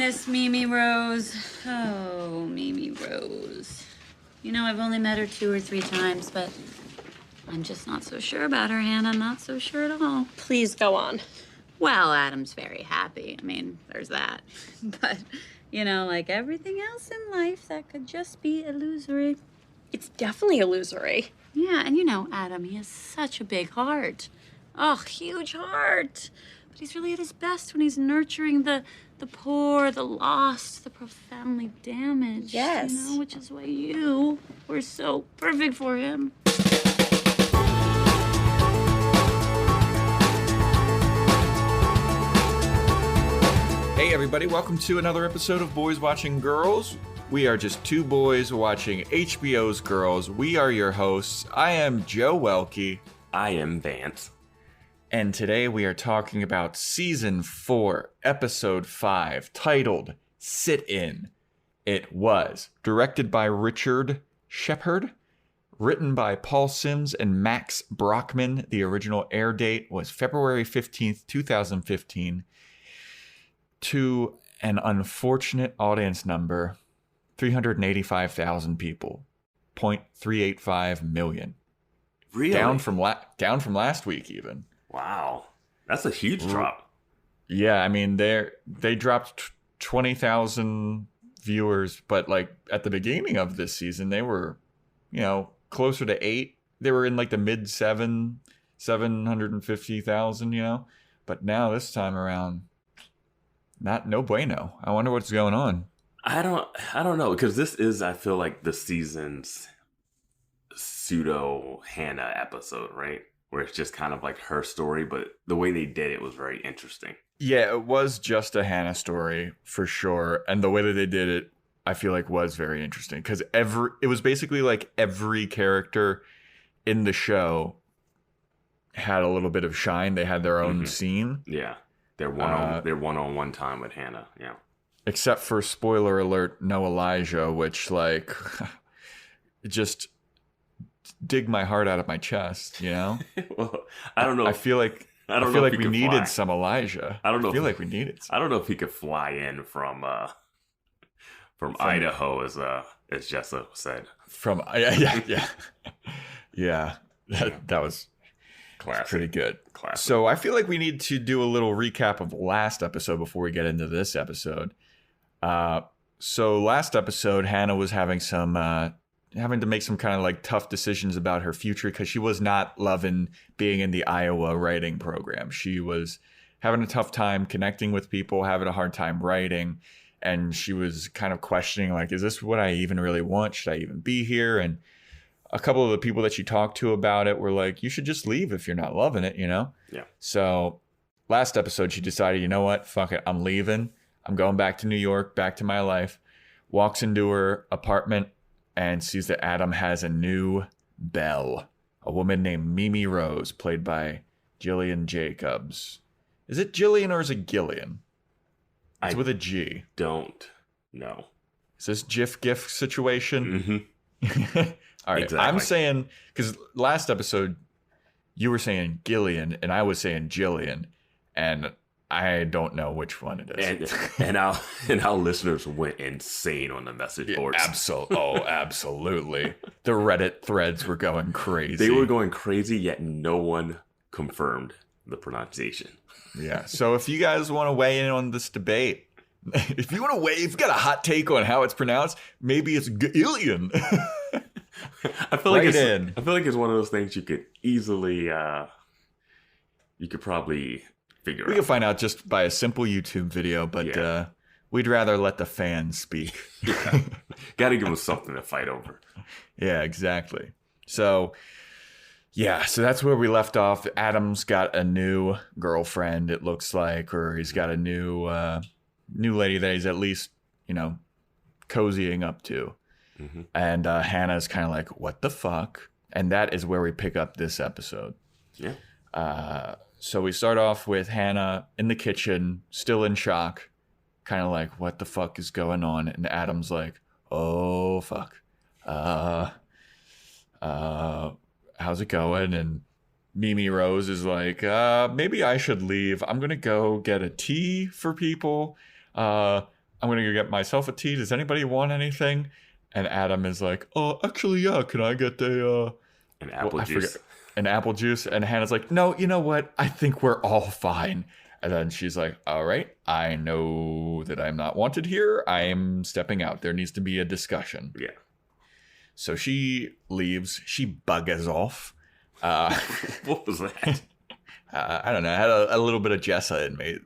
miss Mimi Rose. Oh, Mimi Rose. You know, I've only met her 2 or 3 times, but I'm just not so sure about her, Hannah. Not so sure at all. Please go on. Well, Adam's very happy. I mean, there's that. But, you know, like everything else in life, that could just be illusory. It's definitely illusory. Yeah, and you know, Adam, he has such a big heart. Oh, huge heart. But he's really at his best when he's nurturing the poor, the lost, the profoundly damaged. Yes. You know, which is why you were so perfect for him. Hey everybody, welcome to another episode of Boys Watching Girls. We are just 2 boys watching HBO's Girls. We are your hosts. I am Joe Welke. I am Vance. And today we are talking about Season 4, Episode 5, titled Sit In. It was directed by Richard Shepard, written by Paul Sims and Max Brockman. The original air date was February 15th, 2015. To an unfortunate audience number, 385,000 people, 0.385 million. Really? Down from last week even. Wow. That's a huge drop. Yeah, I mean they dropped 20,000 viewers, but like at the beginning of this season they were, you know, closer to 8. They were in like the mid 750,000, you know. But now this time around, no bueno. I wonder what's going on. I don't know, because this is, I feel like, the season's pseudo Hannah episode, right? Where it's just kind of like her story, but the way they did it was very interesting. Yeah, it was just a Hannah story for sure, and the way that they did it, I feel like, was very interesting because it was basically like every character in the show had a little bit of shine. They had their own scene. Yeah. Their one-on-one time with Hannah, yeah. Except for, spoiler alert, no Elijah, which, like, just dig my heart out of my chest, you know? Well, I don't know. I feel like we needed some Elijah. I feel like we needed some. I don't know if he could fly in from Idaho, as Jessa said. Yeah. That was classic. Pretty good. Classic. So I feel like we need to do a little recap of the last episode before we get into this episode. So last episode, Hannah was having to make some kind of like tough decisions about her future because she was not loving being in the Iowa writing program. She was having a tough time connecting with people, having a hard time writing, and she was kind of questioning, like, is this what I even really want? Should I even be here? And a couple of the people that she talked to about it were like, you should just leave if you're not loving it, you know? Yeah. So last episode, she decided, you know what? Fuck it. I'm leaving. I'm going back to New York, back to my life. Walks into her apartment and sees that Adam has a new belle, a woman named Mimi Rose, played by Jillian Jacobs. Is it Jillian or is it Gillian? It's with a G. Don't know. Is this GIF situation? Mm-hmm. All right, exactly. I'm saying, because last episode you were saying Gillian and I was saying Jillian, and I don't know which one it is. And our listeners went insane on the message boards. Absolutely. The Reddit threads were going crazy. They were going crazy, yet no one confirmed the pronunciation. Yeah. So if you guys want to weigh in on this debate, if you got a hot take on how it's pronounced, maybe it's Gillian. I feel like it's one of those things you could easily, you could probably figure out. We can find out just by a simple YouTube video, but we'd rather let the fans speak. Yeah. Got to give them something to fight over. Yeah, exactly. So that's where we left off. Adam's got a new girlfriend, it looks like, or he's got a new lady that he's at least, you know, cozying up to. Mm-hmm. And Hannah's kind of like, what the fuck? And that is where we pick up this episode. Yeah. So we start off with Hannah in the kitchen, still in shock, kind of like, what the fuck is going on? And Adam's like, oh, fuck. How's it going? And Mimi Rose is like, maybe I should leave. I'm going to go get a tea for people. I'm going to go get myself a tea. Does anybody want anything? And Adam is like, oh, actually, yeah. Can I get an apple juice? An apple juice. And Hannah's like, no, you know what? I think we're all fine. And then she's like, all right, I know that I'm not wanted here. I am stepping out. There needs to be a discussion. Yeah. So she leaves. She buggers off. What was that? I don't know. I had a little bit of Jessa in me.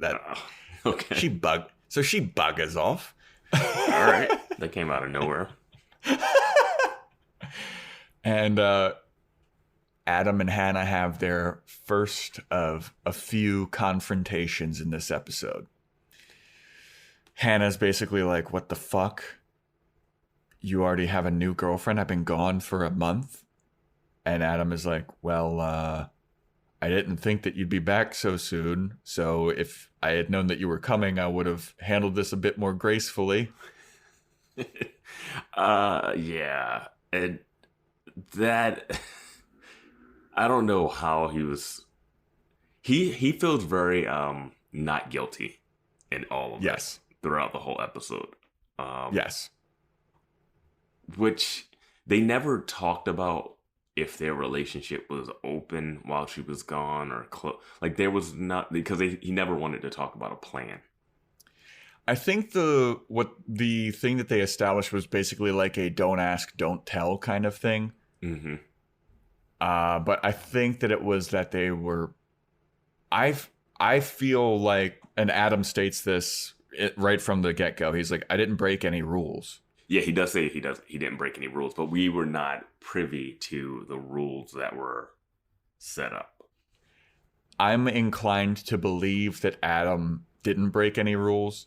Okay. She buggers off. All right. That came out of nowhere. And Adam and Hannah have their first of a few confrontations in this episode. Hannah's basically like, what the fuck? You already have a new girlfriend? I've been gone for a month. And Adam is like, well, I didn't think that you'd be back so soon. So if I had known that you were coming, I would have handled this a bit more gracefully. Yeah. And that, I don't know how he was. He feels very not guilty in all of this throughout the whole episode. Yes. Which they never talked about if their relationship was open while she was gone or close. Like there was not, because he never wanted to talk about a plan. I think the thing that they established was basically like a don't ask, don't tell kind of thing. Mm-hmm. But I think that it was that they were. I feel like, and Adam states this right from the get-go. He's like, I didn't break any rules. Yeah, he does say he didn't break any rules, but we were not privy to the rules that were set up. I'm inclined to believe that Adam didn't break any rules,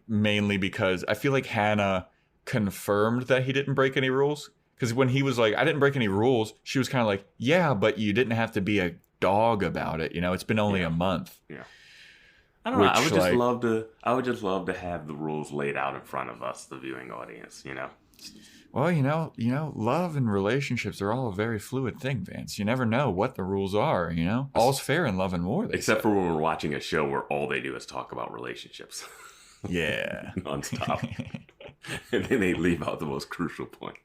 mainly because I feel like Hannah confirmed that he didn't break any rules. Because when he was like, I didn't break any rules, she was kind of like, yeah, but you didn't have to be a dog about it. You know, it's been only a month. Yeah. I don't know. I would just love to have the rules laid out in front of us, the viewing audience, you know. Well, you know, love and relationships are all a very fluid thing, Vance. You never know what the rules are, you know. All's fair in love and war. Except for when we're watching a show where all they do is talk about relationships. Yeah. Nonstop. And then they leave out the most crucial point.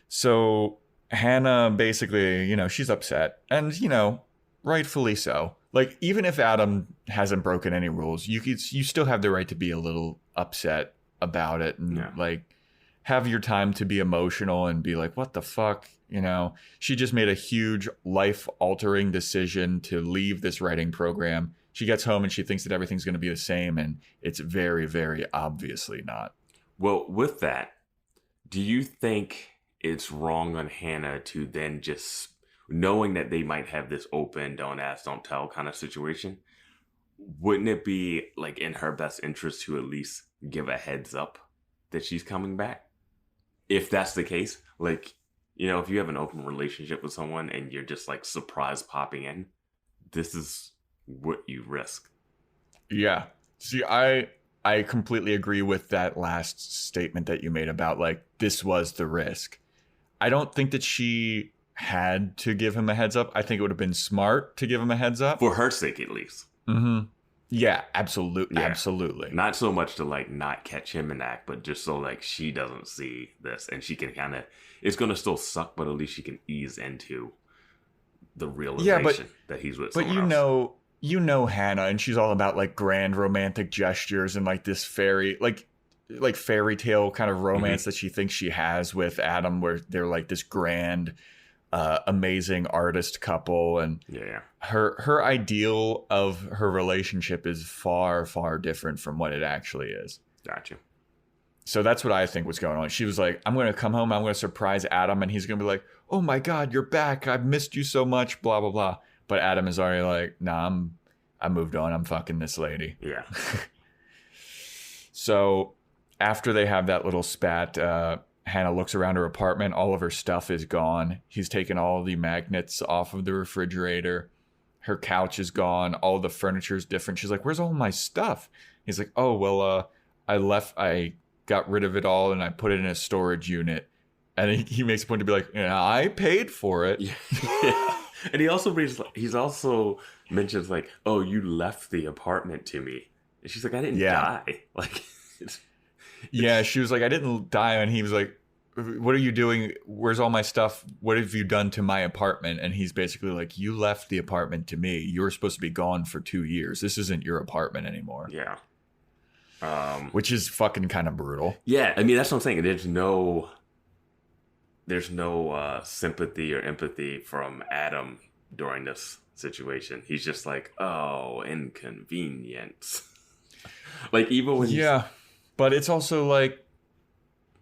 So Hannah basically, you know, she's upset. And, you know, rightfully so. Like, even if Adam hasn't broken any rules, you still have the right to be a little upset about it and like have your time to be emotional and be like, what the fuck? You know, she just made a huge life-altering decision to leave this writing program. She gets home and she thinks that everything's going to be the same, and it's very, very obviously not. Well, with that, do you think it's wrong on Hannah to then just, knowing that they might have this open, don't ask, don't tell kind of situation, wouldn't it be like in her best interest to at least give a heads up that she's coming back? If that's the case, like, you know, if you have an open relationship with someone and you're just like surprise popping in, this is what you risk. Yeah. See, I completely agree with that last statement that you made about like, this was the risk. I don't think that she had to give him a heads up. I think it would have been smart to give him a heads up. For her sake, at least. Mm-hmm. Yeah, absolutely. Yeah. Absolutely. Not so much to like not catch him in act, but just so like she doesn't see this and she can kind of, it's going to still suck, but at least she can ease into the realization that he's with someone else. But you know Hannah, and she's all about like grand romantic gestures and like this fairy tale kind of romance that she thinks she has with Adam, where they're like this grand amazing artist couple, and her ideal of her relationship is far, far different from what it actually is. Gotcha. So that's what I think was going on. She was like, I'm going to come home, I'm going to surprise Adam, and he's going to be like, oh my God, you're back, I've missed you so much, blah, blah, blah. But Adam is already like, nah, I moved on, I'm fucking this lady. Yeah. So after they have that little spat, Hannah looks around her apartment. All of her stuff is gone. He's taken all the magnets off of the refrigerator. Her couch is gone. All the furniture is different. She's like, where's all my stuff? He's like, oh, well, I got rid of it all and I put it in a storage unit. And he makes a point to be like, yeah, I paid for it. Yeah. And he also mentions like, oh, you left the apartment to me. And she's like, I didn't die. Like, Yeah, she was like, I didn't die. And he was like, what are you doing? Where's all my stuff? What have you done to my apartment? And he's basically like, you left the apartment to me. You were supposed to be gone for 2 years. This isn't your apartment anymore. Yeah. Which is fucking kind of brutal. Yeah, I mean, that's what I'm saying. There's no sympathy or empathy from Adam during this situation. He's just like, oh, inconvenience. Like, even when but it's also like,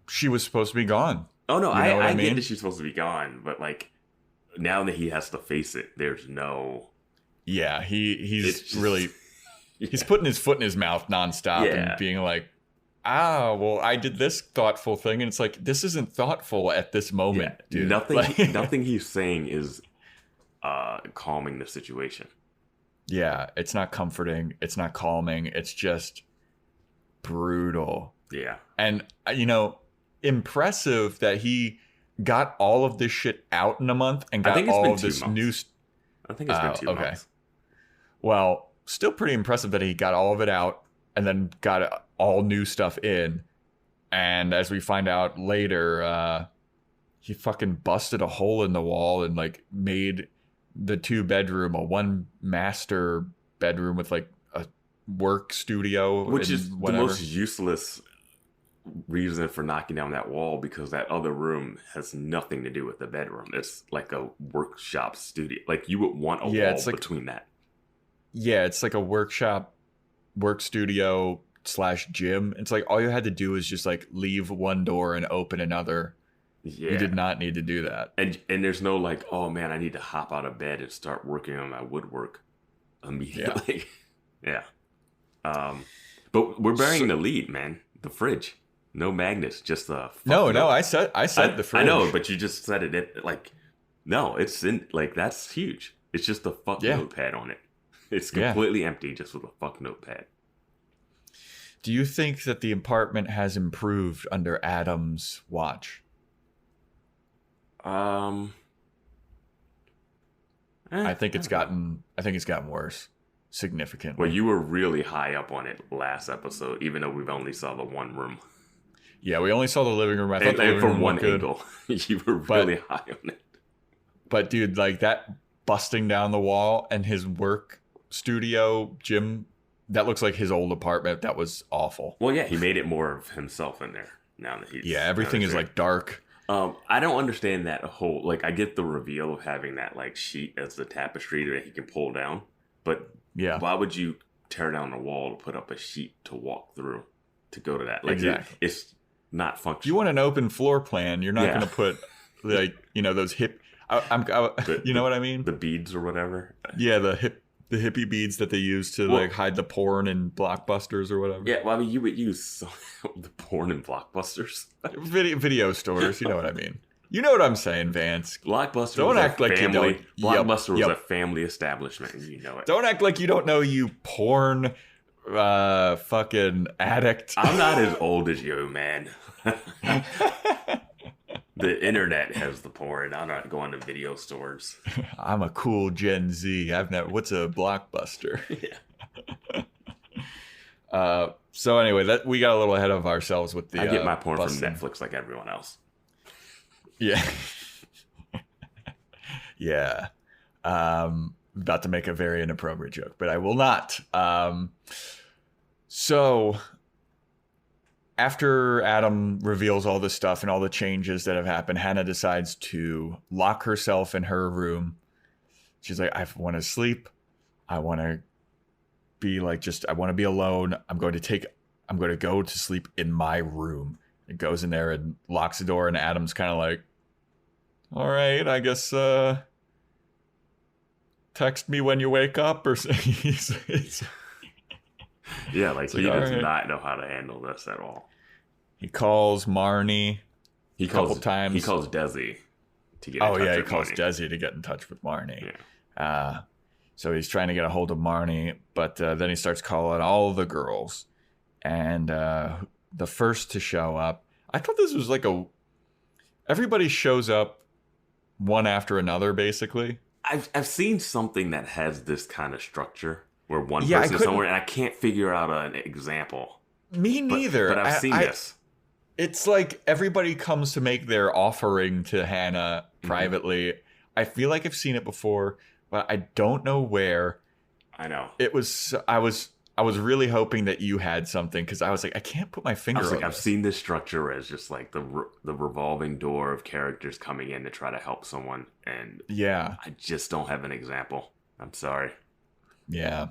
she was supposed to be gone. Oh, no, You know what I I mean? get that she's supposed to be gone, but, like, now that he has to face it, there's no... Yeah, he's just, really... Yeah. He's putting his foot in his mouth nonstop and being like, well, I did this thoughtful thing. And it's like, this isn't thoughtful at this moment, dude. Nothing he's saying is calming the situation. Yeah, it's not comforting. It's not calming. It's just brutal. Yeah. And, impressive that he got all of this shit out in a month and got all of this new... I think it's been 2 months. Well, still pretty impressive that he got all of it out and then got all new stuff in. And as we find out later, he fucking busted a hole in the wall and like made the 2-bedroom a 1 master bedroom with like a work studio, which is whatever. The most useless reason for knocking down that wall, because that other room has nothing to do with the bedroom. It's like a workshop studio. Like, you would want a wall between that. Yeah, it's like a work studio / gym. It's like all you had to do is just like leave one door and open another. Yeah. You did not need to do that. And there's no like, oh man, I need to hop out of bed and start working on my woodwork immediately. Yeah. But we're burying the lead, man. The fridge. No magnets, just the... No, I said the fridge. I know, but you just said it like... No, it's in... Like, that's huge. It's just a notepad on it. It's completely empty, just with a notepad. Do you think that the apartment has improved under Adam's watch? I think it's gotten worse. Significantly. Well, you were really high up on it last episode, even though we've only saw the one room. Yeah, we only saw the living room. I thought the living room from one good. angle, you were really high on it. But dude, like that busting down the wall and his work studio gym, that looks like his old apartment. That was awful. Well, yeah, he made it more of himself in there now that he's... Yeah, everything is like dark. I don't understand that whole... Like, I get the reveal of having that like sheet as the tapestry that he can pull down, but why would you tear down the wall to put up a sheet to walk through to go to that? Like, exactly. It's not functional. You want an open floor plan. You're not going to put like, those hip... you know what I mean? The beads or whatever. Yeah, the hippie beads that they use to like hide the porn in Blockbusters or whatever. Yeah, well, I mean, you would use the porn in Blockbusters. Video stores, you know what I mean. You know what I'm saying, Vance. Blockbuster. Don't act like you don't. Blockbuster was a family establishment, and you know it. Don't act like you don't know, you porn fucking addict. I'm not as old as you, man. The internet has the porn. I'm not going to video stores. I'm a cool Gen Z. What's a Blockbuster? Yeah. So anyway, we got a little ahead of ourselves with the... I get my porn from Netflix like everyone else. Yeah. Yeah. About to make a very inappropriate joke, but I will not. So after Adam reveals all this stuff and all the changes that have happened, Hannah decides to lock herself in her room. She's like, I want to sleep. I want to be like, I want to be alone. I'm going to go to sleep in my room. It goes in there and locks the door, and Adam's kind of like, all right, I guess text me when you wake up or something. Yeah, like he does not know how to handle this at all. He calls Marnie a couple times. He calls Desi to get in touch with Marnie. He calls Desi to get in touch with Marnie. Yeah. So he's trying to get a hold of Marnie, but then he starts calling all the girls. And the first to show up, I thought this was like everybody shows up one after another, basically. I've seen something that has this kind of structure where one person is somewhere, and I can't figure out an example. Me neither. But I've seen this. It's like everybody comes to make their offering to Hannah privately. I feel like I've seen it before, but I don't know where. I know. I was really hoping that you had something because I was like, I can't put my finger on I've this. seen this structure as just like the revolving door of characters coming in to try to help someone, and Yeah. I just don't have an example. I'm sorry. Yeah.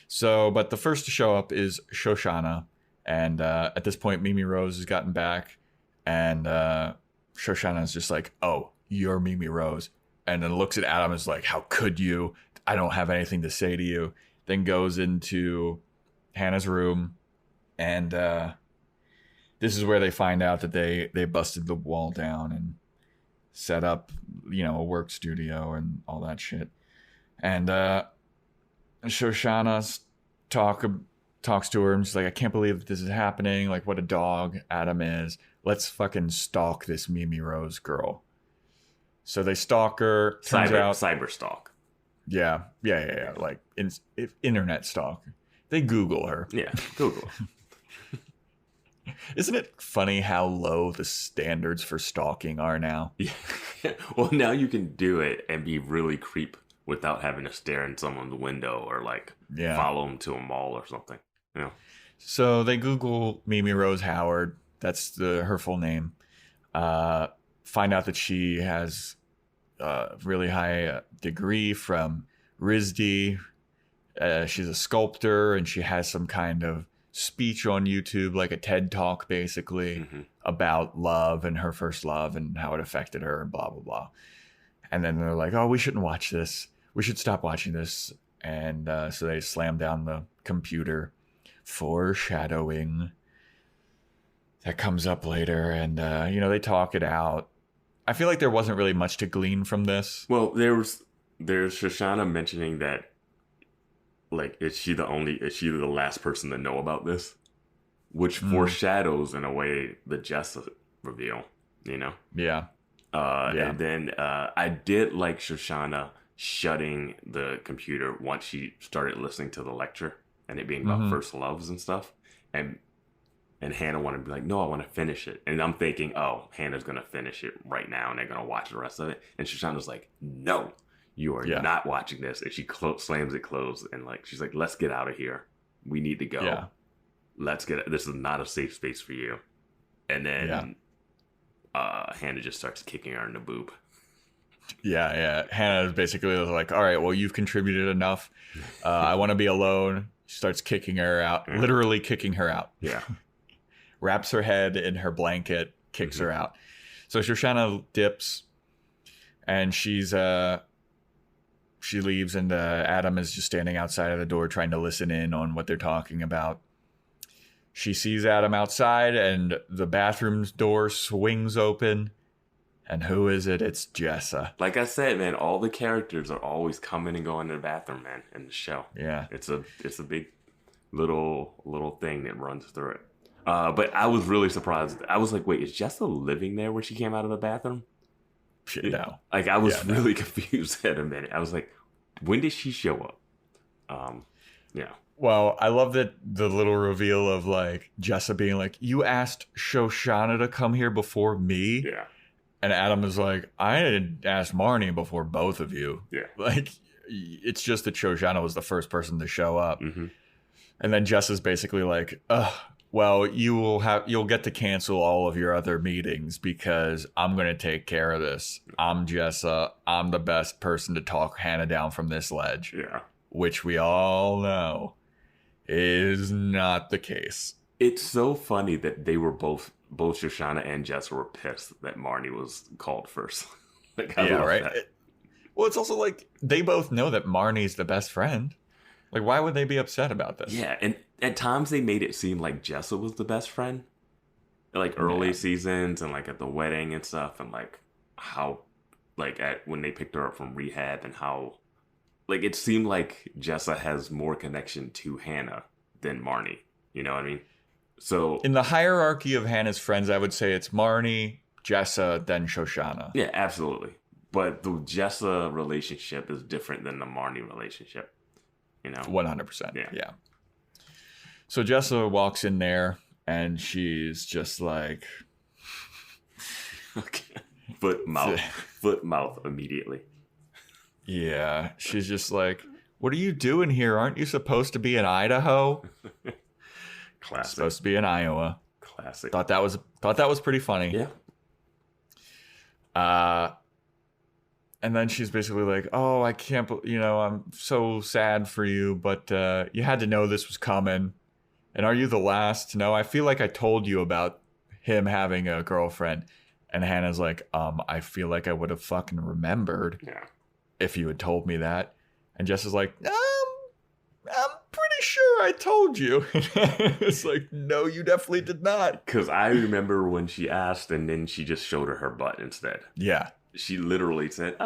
So, but the first to show up is Shoshana. And at this point, Mimi Rose has gotten back. And Shoshana is just like, oh, you're Mimi Rose. And then looks at Adam and is like, how could you? I don't have anything to say to you. Then goes into Hannah's room. And this is where they find out that they busted the wall down and set up, a work studio and all that shit. And Shoshana talks to her and she's like, I can't believe this is happening. Like, what a dog Adam is. Let's fucking stalk this Mimi Rose girl. So they stalk her. Turns out, cyber stalk. Yeah. Like internet stalk. They Google her. Yeah, Google. Isn't it funny how low the standards for stalking are now? Yeah. Well, now you can do it and be really creep without having to stare in someone's window or follow them to a mall or something. Yeah. So they Google Mimi Rose Howard. That's her full name. Find out that she has a really high degree from RISD. She's a sculptor and she has some kind of speech on YouTube, like a TED Talk, basically, about love and her first love and how it affected her and blah, blah, blah. And then they're like, oh, we shouldn't watch this. We should stop watching this. And so they slam down the computer. Foreshadowing. That comes up later. And, they talk it out. I feel like there wasn't really much to glean from this. Well, there's Shoshana mentioning that, is she the last person to know about this? Which foreshadows, in a way, the Jessa reveal, Yeah. And then I did like Shoshana shutting the computer once she started listening to the lecture and it being about first loves and stuff. And Hannah wanted to be like, no, I want to finish it. And I'm thinking, oh, Hannah's going to finish it right now and they're going to watch the rest of it. And Shoshana's like, no, you are not watching this. And she slams it closed and she's like, let's get out of here. We need to go. Yeah. This is not a safe space for you. And then Hannah just starts kicking her in the boob. Yeah. Hannah is basically like, all right, well, you've contributed enough. I want to be alone. She starts kicking her out, literally kicking her out. Yeah. Wraps her head in her blanket, kicks her out. So Shoshana dips and she leaves and Adam is just standing outside of the door trying to listen in on what they're talking about. She sees Adam outside and the bathroom's door swings open. And who is it? It's Jessa. Like I said, man, all the characters are always coming and going to the bathroom, man, in the show. Yeah. It's a big little thing that runs through it. But I was really surprised. I was like, wait, is Jessa living there when she came out of the bathroom? No. I was really confused at a minute. I was like, when did she show up? Yeah. Well, I love that the little reveal of Jessa being like, you asked Shoshana to come here before me? Yeah. And Adam is like, I didn't ask Marnie before both of you. Yeah. It's just that Shoshana was the first person to show up. Mm-hmm. And then Jessa's basically like, well, you'll get to cancel all of your other meetings because I'm going to take care of this. I'm Jessa. I'm the best person to talk Hannah down from this ledge. Yeah. Which we all know is not the case. It's so funny that they were both Shoshana and Jessa were pissed that Marnie was called first. I love right? that. Well, it's also they both know that Marnie's the best friend. Why would they be upset about this? Yeah, and at times they made it seem like Jessa was the best friend. Early seasons and at the wedding and stuff and how when they picked her up from rehab and how it seemed like Jessa has more connection to Hannah than Marnie. You know what I mean? So in the hierarchy of Hannah's friends, I would say it's Marnie, Jessa, then Shoshana. Yeah, absolutely. But the Jessa relationship is different than the Marnie relationship. 100%. Yeah. So Jessa walks in there and she's just like, Okay. Foot mouth immediately. yeah, she's just like, what are you doing here? Aren't you supposed to be in Idaho? Classic. Supposed to be in Iowa. Classic. Thought that was pretty funny. Yeah. And then she's basically like, oh, I can't, I'm so sad for you, but you had to know this was coming. And are you the last to know? I feel like I told you about him having a girlfriend. And Hannah's like, I feel like I would have fucking remembered if you had told me that. And Jess is like, I'm pretty sure I told you. It's like, no, you definitely did not. Because I remember when she asked and then she just showed her butt instead. Yeah. She literally said,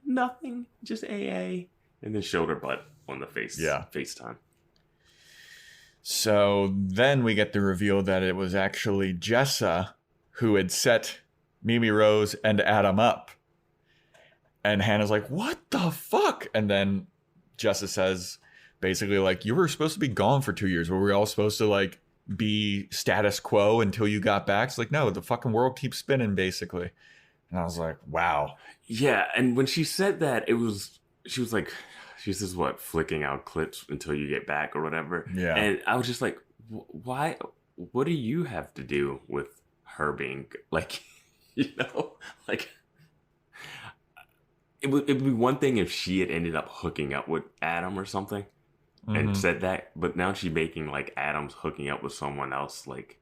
nothing, just AA. And then showed her butt on the FaceTime. So then we get the reveal that it was actually Jessa who had set Mimi Rose and Adam up. And Hannah's like, what the fuck? And then Jessa says, basically, like, you were supposed to be gone for 2 years. Were we all supposed to, like, be status quo until you got back? It's like, no, the fucking world keeps spinning, basically. And I was like, wow. Yeah, and when she said that, she was like, she's just flicking out clips until you get back or whatever. Yeah. And I was just like, why? What do you have to do with her being like, like, it'd be one thing if she had ended up hooking up with Adam or something and said that, but now she's making like Adam's hooking up with someone else, like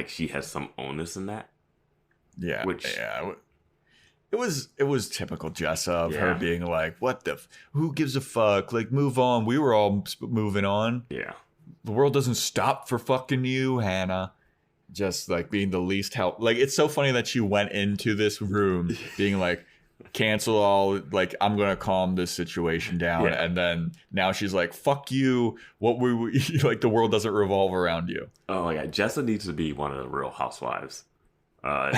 she has some onus in that. Yeah. Which, yeah. It was typical Jessa of her being like, what who gives a fuck? Like, move on. We were all moving on. Yeah. The world doesn't stop for fucking you, Hannah. Just like being the least help. Like, it's so funny that she went into this room being like, cancel all, like, I'm gonna calm this situation down. Yeah. And then now she's like, fuck you. What we like, the world doesn't revolve around you. Oh my God. Jessa needs to be one of the Real Housewives. Oh,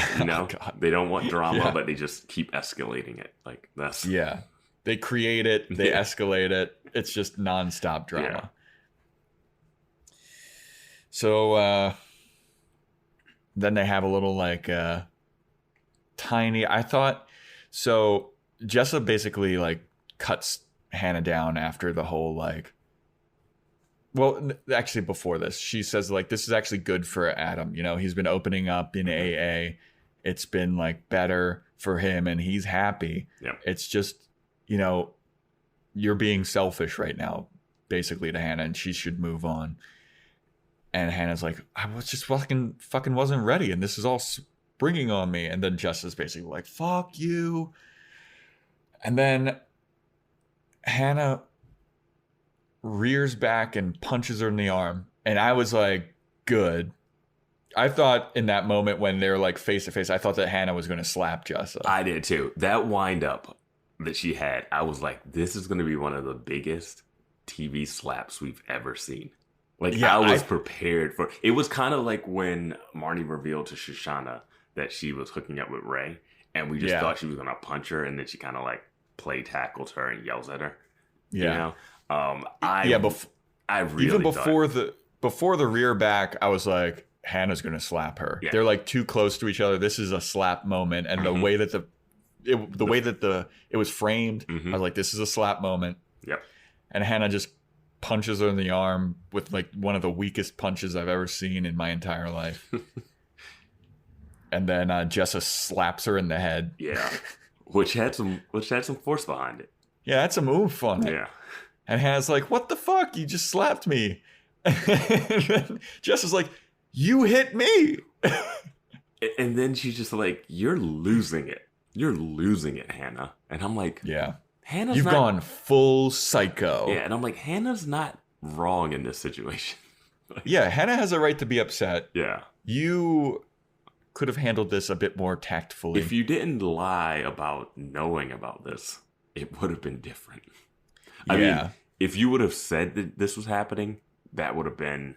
they don't want drama, Yeah. but they just keep escalating it. Like, that's Yeah. They create it, they escalate it. It's just nonstop drama. Yeah. So then they have a little like tiny, I thought, so Jessa basically like cuts Hannah down after the whole like, well, actually before this, she says like, this is actually good for Adam. He's been opening up in AA. It's been like better for him and he's happy. Yeah. It's just, you're being selfish right now, basically, to Hannah, and she should move on. And Hannah's like, I was just fucking wasn't ready, and this is all springing on me. And then Jessa's basically like, fuck you. And then Hannah rears back and punches her in the arm. And I was like, good. I thought in that moment when they're like face to face, I thought that Hannah was going to slap Jessa. I did too. That wind up that she had, I was like, this is going to be one of the biggest TV slaps we've ever seen. Like, yeah, I was prepared for it. Was kind of like when Marnie revealed to Shoshana that she was hooking up with Ray, and we just thought she was going to punch her, and then she kind of like play tackles her and yells at her. Yeah. I really even before thought, before the rear back, I was like, Hannah's going to slap her. Yeah. They're like too close to each other. This is a slap moment, and the way that it was framed, I was like, this is a slap moment. Yep. And Hannah just punches her in the arm with like one of the weakest punches I've ever seen in my entire life. And then Jessa slaps her in the head. Yeah. Which had some force behind it. Yeah, that's a move on it. Yeah. And Hannah's like, what the fuck? You just slapped me. And then Jessa's like, you hit me. And then she's just like, you're losing it. You're losing it, Hannah. And I'm like, yeah. Hannah's You've gone full psycho. Yeah, and I'm like, Hannah's not wrong in this situation. Yeah, Hannah has a right to be upset. Yeah. You could have handled this a bit more tactfully. If you didn't lie about knowing about this, it would have been different. I mean, if you would have said that this was happening, that would have been...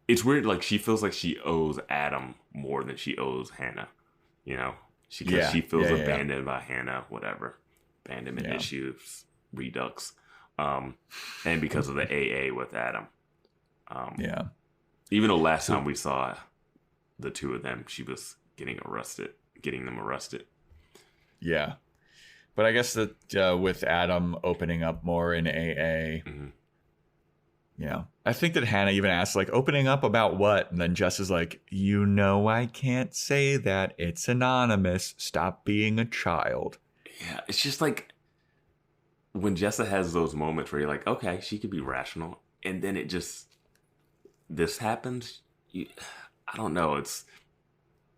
It's weird, like, she feels like she owes Adam more than she owes Hannah. She feels abandoned by Hannah, whatever. Abandonment issues, redux. And because of the AA with Adam. Yeah. Even though last time we saw the two of them, she was getting them arrested. Yeah. But I guess that with Adam opening up more in AA, I think that Hannah even asked, like, opening up about what? And then Jess is like, I can't say that. It's anonymous. Stop being a child. Yeah, it's just like when Jessa has those moments where you're like, okay, she could be rational. And then this happens. I don't know.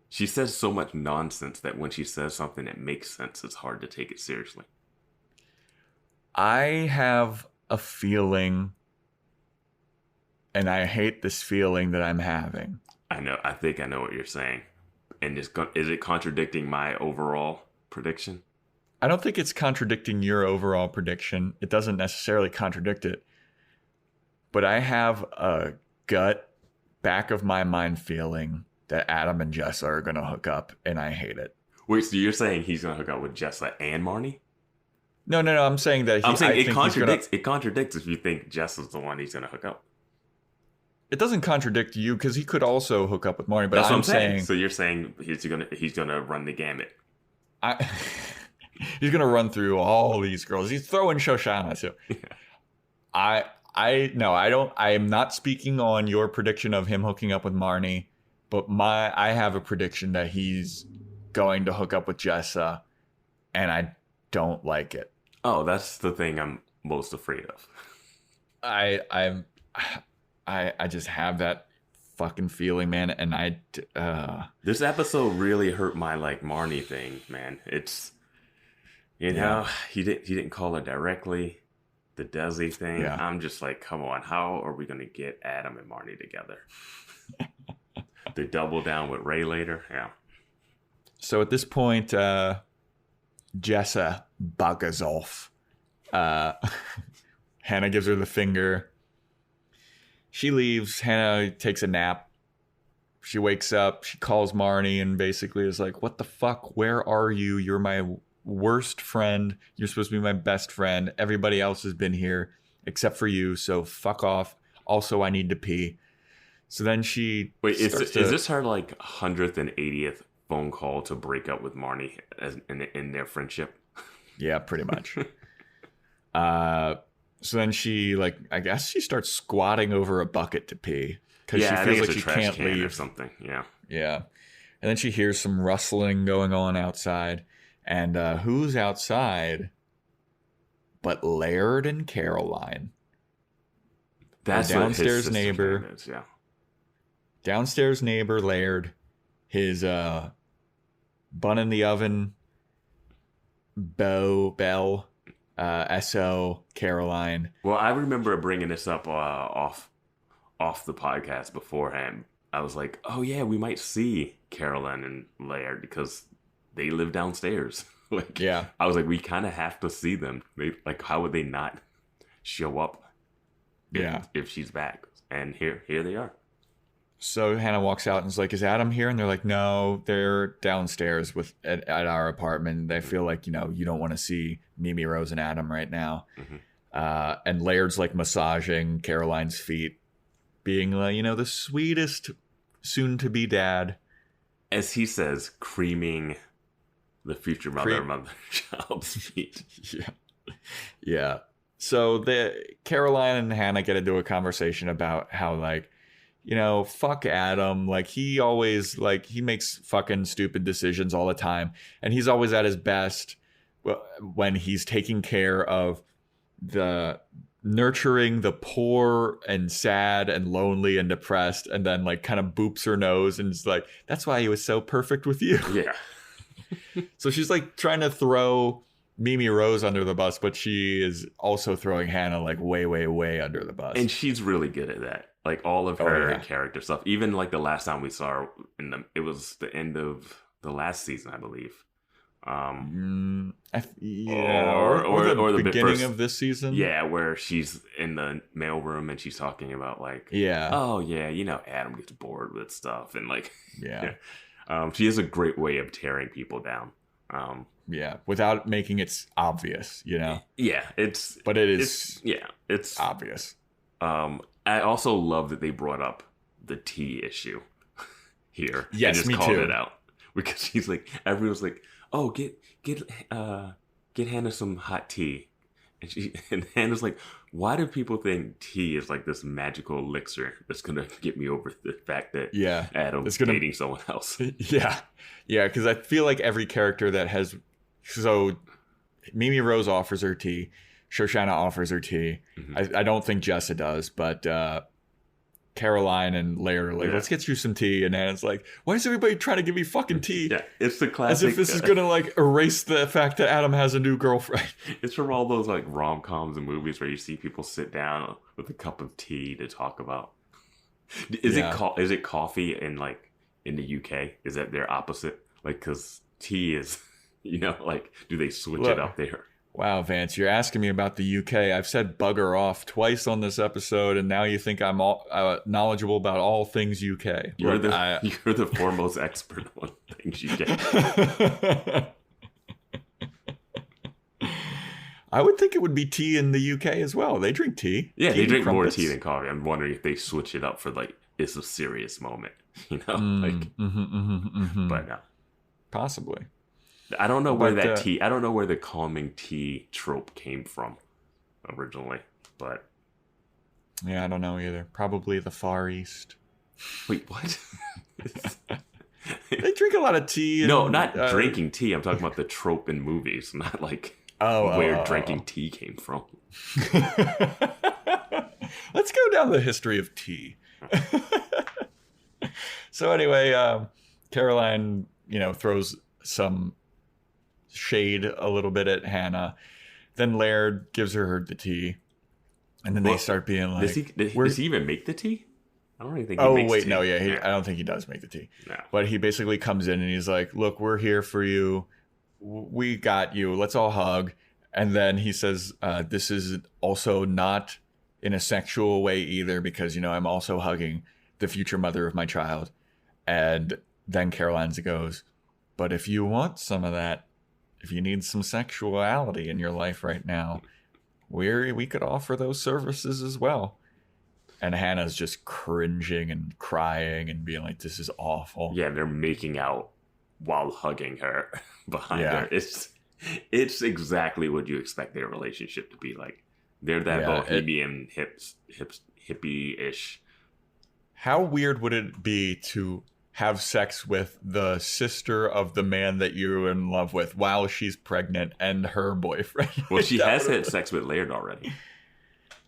She says so much nonsense that when she says something that makes sense, it's hard to take it seriously. I have a feeling, and I hate this feeling that I'm having. I think I know what you're saying. And is it contradicting my overall prediction? I don't think it's contradicting your overall prediction. It doesn't necessarily contradict it. But I have a gut, back of my mind feeling that Adam and Jessa are going to hook up, and I hate it. Wait, so you're saying he's going to hook up with Jessa and Marnie? No. I'm saying that it contradicts. It contradicts if you think Jessa's the one he's going to hook up. It doesn't contradict you because he could also hook up with Marnie. But that's I'm what I'm saying. saying. So you're saying he's gonna run the gamut. He's gonna run through all these girls. He's throwing Shoshana too. Yeah. I don't. I am not speaking on your prediction of him hooking up with Marnie, but I have a prediction that he's going to hook up with Jessa, and I don't like it. Oh, that's the thing I'm most afraid of. I just have that fucking feeling, man, and this episode really hurt my Marnie thing, man. It's he didn't call her directly. The Desi thing, yeah. I'm just like, come on, how are we gonna get Adam and Marnie together? They double down with Ray later, yeah. So at this point, Jessa buggers off. Hannah gives her the finger. She leaves. Hannah takes a nap. She wakes up. She calls Marnie and basically is like, what the fuck? Where are you? You're my worst friend. You're supposed to be my best friend. Everybody else has been here except for you. So fuck off. Also, I need to pee. So then she... Wait, is this her 100th and 80th phone call to break up with Marnie in their friendship? Yeah, pretty much. So then she, I guess she starts squatting over a bucket to pee. Because she feels like she can't leave. Or something, yeah. Yeah. And then she hears some rustling going on outside. And who's outside but Laird and Caroline? That's her downstairs neighbor. Is, yeah. Downstairs neighbor Laird. His bun in the oven. Belle. S.O. Caroline. Well, I remember bringing this up off the podcast beforehand. I was like, oh yeah, we might see Caroline and Laird because they live downstairs. Yeah. I was like, we kind of have to see them. How would they not show up? If she's back? And here they are. So Hannah walks out and is like, is Adam here? And they're like, no, they're downstairs at our apartment. They feel like, you don't want to see Mimi Rose and Adam right now. Mm-hmm. And Laird's massaging Caroline's feet, being the sweetest soon-to-be dad. As he says, creaming the future mother-child's feet. Yeah. So Caroline and Hannah get into a conversation about how, fuck Adam. He always, he makes fucking stupid decisions all the time. And he's always at his best when he's taking care of nurturing the poor and sad and lonely and depressed. And then, kind of boops her nose and is like, that's why he was so perfect with you. Yeah. So she's, trying to throw Mimi Rose under the bus, but she is also throwing Hannah, way, way, way under the bus. And she's really good at that. All of her character stuff. Even the last time we saw her it was the end of the last season, I believe. Or the beginning of this season. Yeah, where she's in the mailroom and she's talking about oh yeah, Adam gets bored with stuff and she has a great way of tearing people down. Without making it obvious, Yeah, it's obvious. It's I also love that they brought up the tea issue here. Yes, and just me called too. it out because she's like, everyone's like, oh, get Hannah some hot tea, and Hannah's like, why do people think tea is like this magical elixir that's gonna get me over the fact that Adam's dating someone else? Yeah, because I feel like every character that has Mimi Rose offers her tea, Shoshana offers her tea. Mm-hmm. I don't think Jessa does, but Caroline and Laird are like, let's get you some tea. And Anna's like, why is everybody trying to give me fucking tea? Yeah, it's the classic. As if this is going to like erase the fact that Adam has a new girlfriend. It's from all those like rom-coms and movies where you see people sit down with a cup of tea to talk about. Is it coffee in the UK? Is that their opposite? Like, because tea is, like, do they switch it up there? Wow, Vance, you're asking me about the UK. I've said bugger off twice on this episode, and now you think I'm all knowledgeable about all things UK. You're the foremost expert on things UK. I would think it would be tea in the UK as well. They drink tea. Yeah, they drink more tea than coffee. I'm wondering if they switch it up for like, it's a serious moment, But no. Possibly. I don't know where I don't know where the calming tea trope came from originally, but yeah, I don't know either. Probably the Far East. Wait, what? They drink a lot of tea. No, not drinking tea. I'm talking about the trope in movies, not like where drinking tea came from. Let's go down the history of tea. So anyway, Caroline, throws some shade a little bit at Hannah. Then Laird gives her the tea, and then they start being like, does he even make the tea? I don't really think he makes wait, tea. No, yeah, I don't think he does make the tea. No. But he basically comes in and he's like, look, we're here for you. We got you. Let's all hug. And then he says, this is also not in a sexual way either, because, I'm also hugging the future mother of my child. And then Caroline goes, but if you want some of that, if you need some sexuality in your life right now, we could offer those services as well. And Hannah's just cringing and crying and being like, this is awful. Yeah, they're making out while hugging her behind her. It's exactly what you expect their relationship to be like. They're that bohemian hippie-ish. How weird would it be to have sex with the sister of the man that you're in love with while she's pregnant and her boyfriend? Well, she has had sex with Laird already.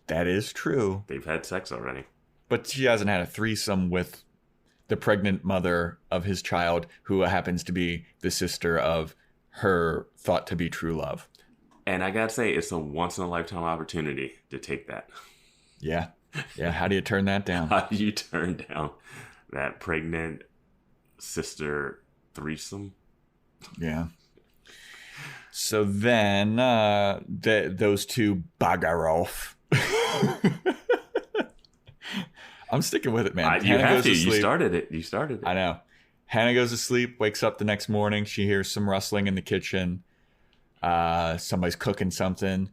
That is true. They've had sex already. But she hasn't had a threesome with the pregnant mother of his child, who happens to be the sister of her thought to be true love. And I gotta say, it's a once-in-a-lifetime opportunity to take that. Yeah. How do you turn that down? How do you turn down that pregnant sister threesome? Yeah. So then those two bugger off. I'm sticking with it, man. You have to. You started it. I know. Hannah goes to sleep, wakes up the next morning. She hears some rustling in the kitchen. Somebody's cooking something.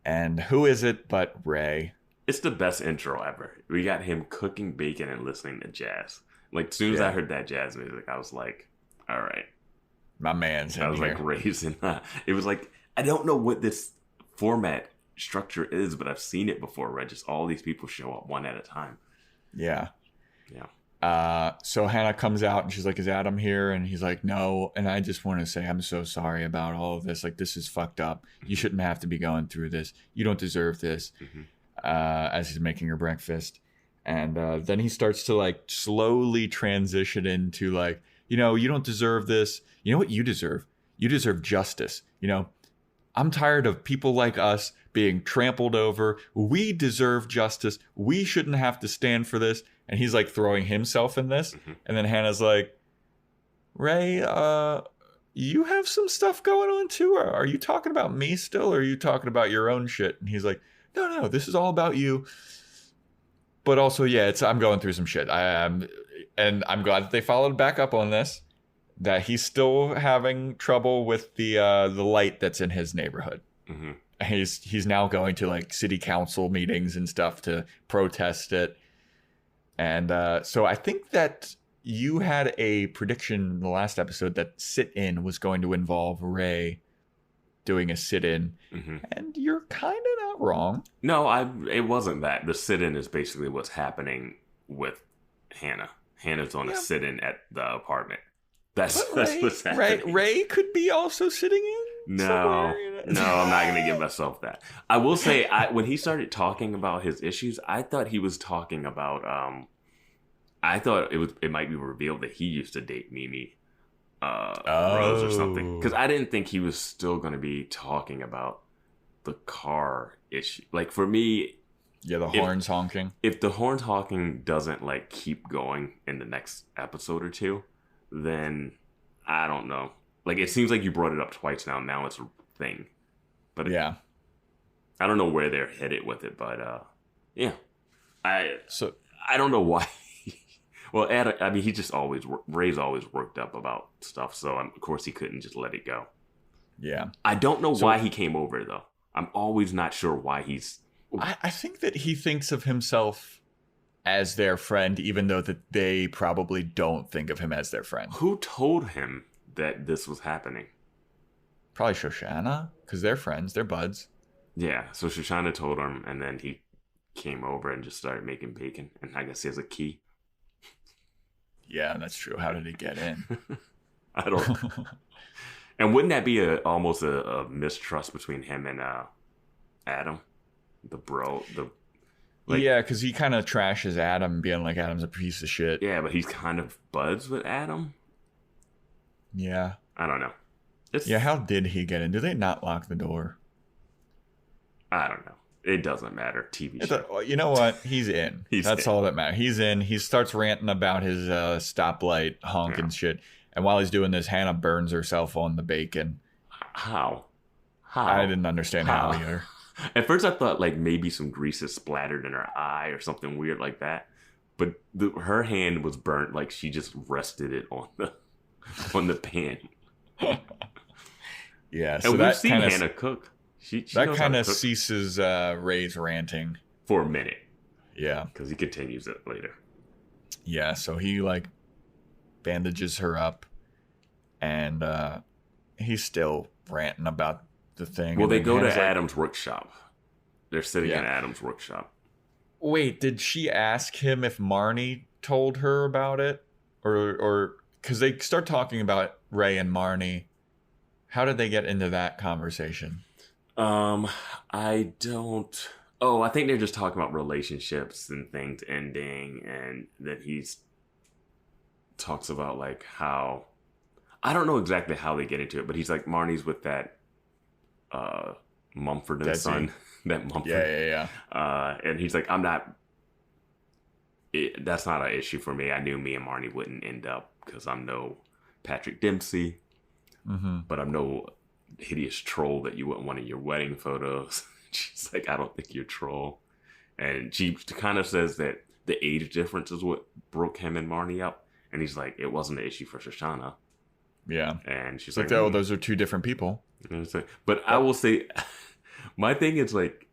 And who is it but Ray? It's the best intro ever. We got him cooking bacon and listening to jazz. Like, as soon as I heard that jazz music, I was like, all right. My man's in here. I was like raising. It was like, I don't know what this format structure is, but I've seen it before where just all these people show up one at a time. Yeah. So Hannah comes out and she's like, is Adam here? And he's like, no. And I just want to say, I'm so sorry about all of this. Like, this is fucked up. You shouldn't have to be going through this. You don't deserve this. Mm-hmm. As he's making her breakfast. And then he starts to like slowly transition into like, you don't deserve this. You know what you deserve? You deserve justice. I'm tired of people like us being trampled over. We deserve justice. We shouldn't have to stand for this. And he's like throwing himself in this. Mm-hmm. And then Hannah's like, Ray, you have some stuff going on too? Or are you talking about me still? Or are you talking about your own shit? And he's like, no, this is all about you. But also, I'm going through some shit. And I'm glad that they followed back up on this. That he's still having trouble with the light that's in his neighborhood. Mm-hmm. he's now going to like city council meetings and stuff to protest it. And so I think that you had a prediction in the last episode that sit-in was going to involve Ray doing a sit-in, and you're kind of not wrong. No, it wasn't that. The sit-in is basically what's happening with Hannah. Hannah's on a sit-in at the apartment. That's what's happening. Ray could be also sitting in? No, I'm not going to give myself that. I will say, when he started talking about his issues, I thought he was talking about, I thought it might be revealed that he used to date Mimi Rose or something. Because I didn't think he was still going to be talking about the car issue. Like, for me... Yeah, the horns honking. If the horns honking doesn't, like, keep going in the next episode or two, then I don't know. Like, it seems like you brought it up twice now. Now it's a thing. But yeah. I don't know where they're headed with it, but yeah. I don't know why. Well, Adam, I mean, Ray's always worked up about stuff, so of course he couldn't just let it go. Yeah. I don't know why he came over, though. I'm always not sure why he's... I think that he thinks of himself as their friend, even though that they probably don't think of him as their friend. Who told him that this was happening? Probably Shoshana, because they're friends, they're buds. Yeah, so Shoshana told him, and then he came over and just started making bacon, and I guess he has a key. Yeah, that's true. How did he get in? I don't. And wouldn't that be almost a mistrust between him and Adam, the bro? Yeah, because he kind of trashes Adam, being like Adam's a piece of shit. Yeah, but he's kind of buds with Adam. Yeah, I don't know. How did he get in? Do they not lock the door? I don't know. It doesn't matter. TV show. You know what? He's in. That's all that matters. He's in. He starts ranting about his stoplight honk and shit. And while he's doing this, Hannah burns herself on the bacon. How? I didn't understand how either. At first, I thought like maybe some grease is splattered in her eye or something weird like that. But her hand was burnt like she just rested it on the pan. Yeah. So and we've seen Hannah cook. She that kind of ceases Ray's ranting for a minute. Yeah, because he continues it later. Yeah, so he like bandages her up, and he's still ranting about the thing. Well, they go to Adam's workshop. They're sitting in Adam's workshop. Wait, did she ask him if Marnie told her about it, or because they start talking about Ray and Marnie? How did they get into that conversation? I don't... Oh, I think they're just talking about relationships and things ending, and that he's talks about like how... I don't know exactly how they get into it, but he's like, Marnie's with that Mumford and Desi. Son. That Mumford. Yeah. And he's like, that's not an issue for me. I knew me and Marnie wouldn't end up because I'm no Patrick Dempsey, but I'm no hideous troll that you wouldn't want in your wedding photos. She's like, I don't think you're a troll. And she kind of says that the age difference is what broke him and Marnie up. And he's like, it wasn't an issue for Shoshana. Yeah. And she's like, oh, those are two different people. But I will say, my thing is like,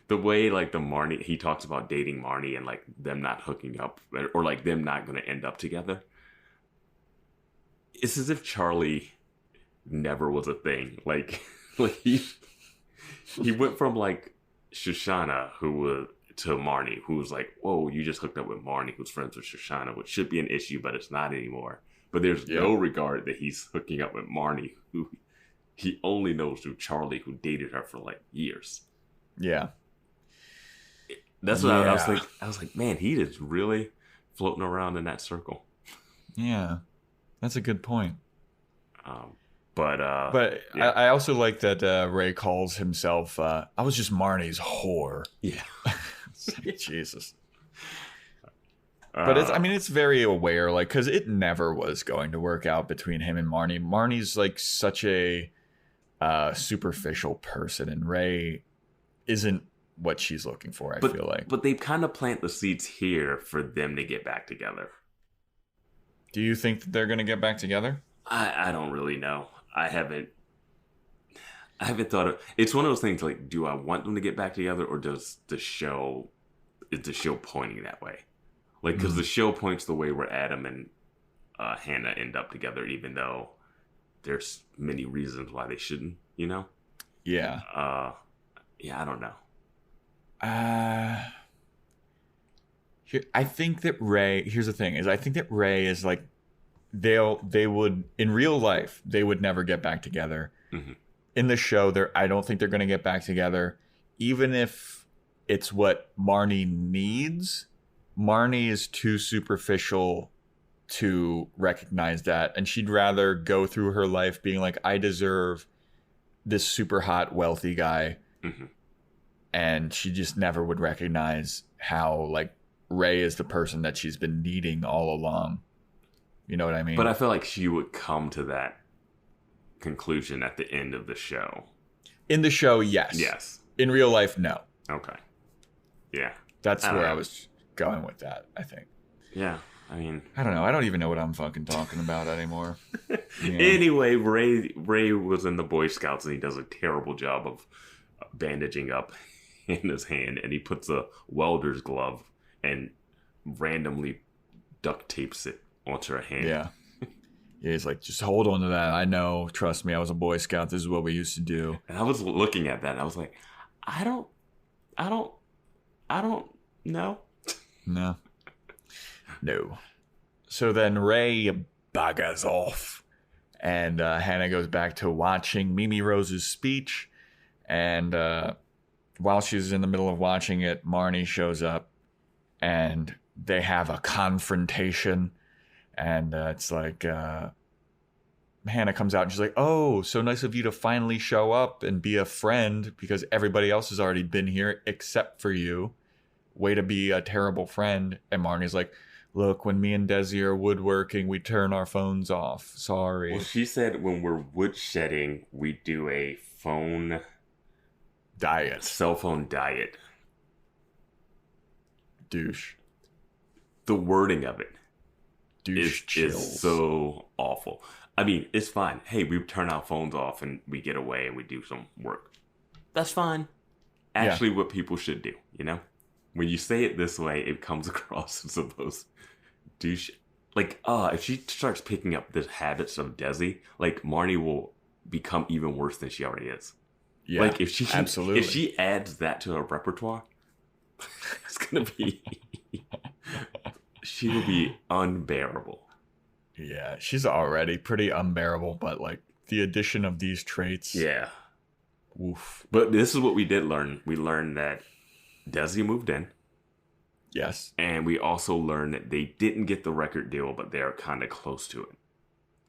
the way like he talks about dating Marnie and like them not hooking up or like them not going to end up together. It's as if Charlie never was a thing. Like he went from like Shoshana to Marnie, who was like, whoa, you just hooked up with Marnie, who's friends with Shoshana, which should be an issue, but it's not anymore. But there's no regard that he's hooking up with Marnie, who he only knows through Charlie, who dated her for like years. Yeah. That's what I was like. I was like, man, he is really floating around in that circle. Yeah. That's a good point. But yeah. I also like that Ray calls himself, I was just Marnie's whore. Yeah. Jesus. But it's very aware, like, because it never was going to work out between him and Marnie. Marnie's like such a superficial person, and Ray isn't what she's looking for, I feel like. But they kind of plant the seeds here for them to get back together. Do you think that they're going to get back together? I don't really know. I I haven't thought of. It's one of those things. Like, do I want them to get back together, or is the show pointing that way? Like, because the show points the way where Adam and Hannah end up together, even though there's many reasons why they shouldn't. You know? Yeah. Yeah, I don't know. I think that Ray. Here's the thing: I think that Ray is like they would in real life they would never get back together. Mm-hmm. In the show, I don't think they're going to get back together, even if it's what Marnie needs. Marnie is too superficial to recognize that, and she'd rather go through her life being like, I deserve this super hot, wealthy guy. Mm-hmm. And she just never would recognize how, like, Ray is the person that she's been needing all along. You know what I mean? But I feel like she would come to that conclusion at the end of the show. In the show, yes. Yes. In real life, no. Okay. Yeah. That's where I was going with that, I think. Yeah. I mean, I don't know. I don't even know what I'm fucking talking about anymore. Yeah. Anyway, Ray was in the Boy Scouts and he does a terrible job of bandaging up in his hand, and he puts a welder's glove and randomly duct tapes it onto her hand. Yeah. Yeah, he's like, just hold on to that. I know. Trust me. I was a Boy Scout. This is what we used to do. And I was looking at that and I was like, I don't know. No. No. So then Ray buggers off. And Hannah goes back to watching Mimi Rose's speech. And while she's in the middle of watching it, Marnie shows up. And they have a confrontation. And it's like, Hannah comes out and she's like, oh, so nice of you to finally show up and be a friend because everybody else has already been here except for you. Way to be a terrible friend. And Marnie's like, look, when me and Desi are woodworking, we turn our phones off. Sorry. Well, she said when we're woodshedding, we do a cell phone diet. Douche. The wording of it Is is so awful. I mean, it's fine. Hey, we turn our phones off and we get away and we do some work. That's fine. Actually, what people should do, you know? When you say it this way, it comes across as supposed douche. Like, if she starts picking up the habits of Desi, like, Marnie will become even worse than she already is. Yeah, like, if she adds that to her repertoire, it's gonna be... she will be unbearable. Yeah, she's already pretty unbearable, but, like, the addition of these traits... Yeah. Oof. But this is what we did learn. We learned that Desi moved in. Yes. And we also learned that they didn't get the record deal, but they're kind of close to it.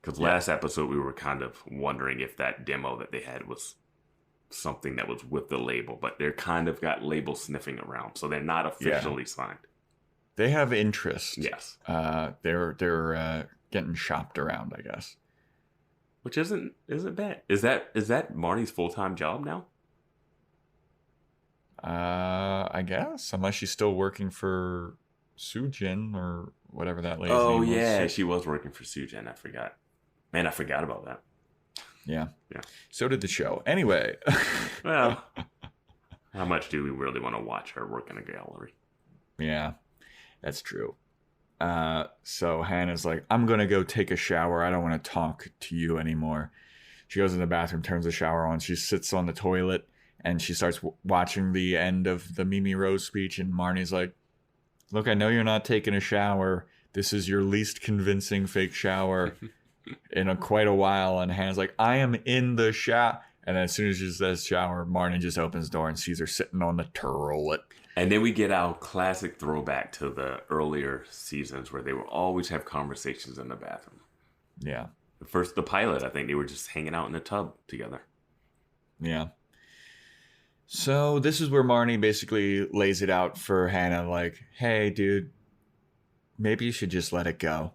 Because last episode, we were kind of wondering if that demo that they had was something that was with the label. But they're kind of got label sniffing around. So they're not officially signed. They have interest. Yes. They're getting shopped around, I guess. Which isn't bad. Is that Marnie's full-time job now? I guess, unless she's still working for Sujin or whatever that lady's name was. Oh yeah, she was working for Sujin. I forgot. Man, I forgot about that. Yeah. Yeah. So did the show. Anyway. Well, how much do we really want to watch her work in a gallery? Yeah, that's true. So Hannah's like, I'm going to go take a shower. I don't want to talk to you anymore. She goes in the bathroom, turns the shower on. She sits on the toilet and she starts watching the end of the Mimi Rose speech. And Marnie's like, look, I know you're not taking a shower. This is your least convincing fake shower in quite a while. And Hannah's like, I am in the shower. And then as soon as she says shower, Marnie just opens the door and sees her sitting on the toilet. And then we get our classic throwback to the earlier seasons where they would always have conversations in the bathroom. Yeah. The pilot, I think they were just hanging out in the tub together. Yeah. So this is where Marnie basically lays it out for Hannah, like, hey, dude, maybe you should just let it go.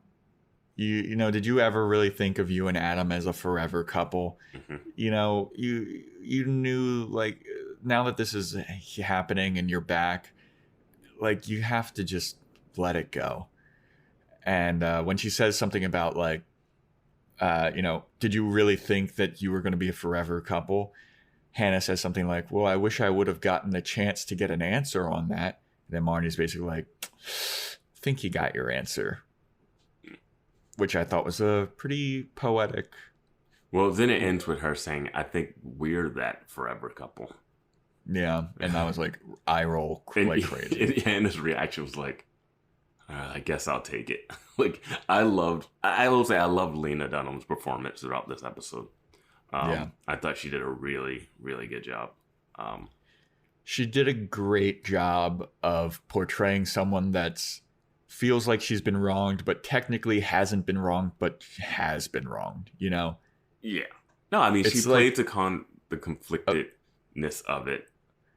You know, did you ever really think of you and Adam as a forever couple? Mm-hmm. You know, you knew, like, now that this is happening and you're back, like, you have to just let it go. And when she says something about, like, you know, did you really think that you were going to be a forever couple? Hannah says something like, well, I wish I would have gotten the chance to get an answer on that. And then Marnie's basically like, I think you got your answer. Which I thought was a pretty poetic. Well, then it ends with her saying, I think we're that forever couple. Yeah. And I was like, eye roll like crazy. And his reaction was like, I guess I'll take it. Like, I will say I loved Lena Dunham's performance throughout this episode. I thought she did a really, really good job. She did a great job of portraying someone that's feels like she's been wronged, but technically hasn't been wronged, but has been wronged, you know? Yeah. No, I mean, she played the conflictedness of it,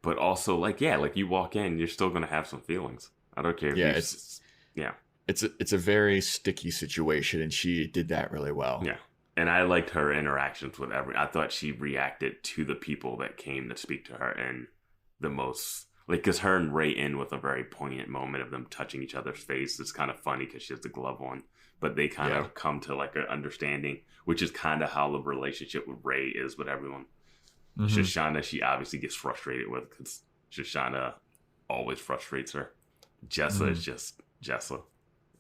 but also, like, yeah, like you walk in, you're still going to have some feelings. I don't care if it's a very sticky situation, and she did that really well. Yeah. And I liked her interactions with I thought she reacted to the people that came to speak to her in the most, like, because her and Ray end with a very poignant moment of them touching each other's face. It's kind of funny because she has the glove on, but they kind of come to like an understanding, which is kind of how the relationship with Ray is with everyone. Mm-hmm. Shoshana, she obviously gets frustrated with because Shoshana always frustrates her. Jessa is just Jessa.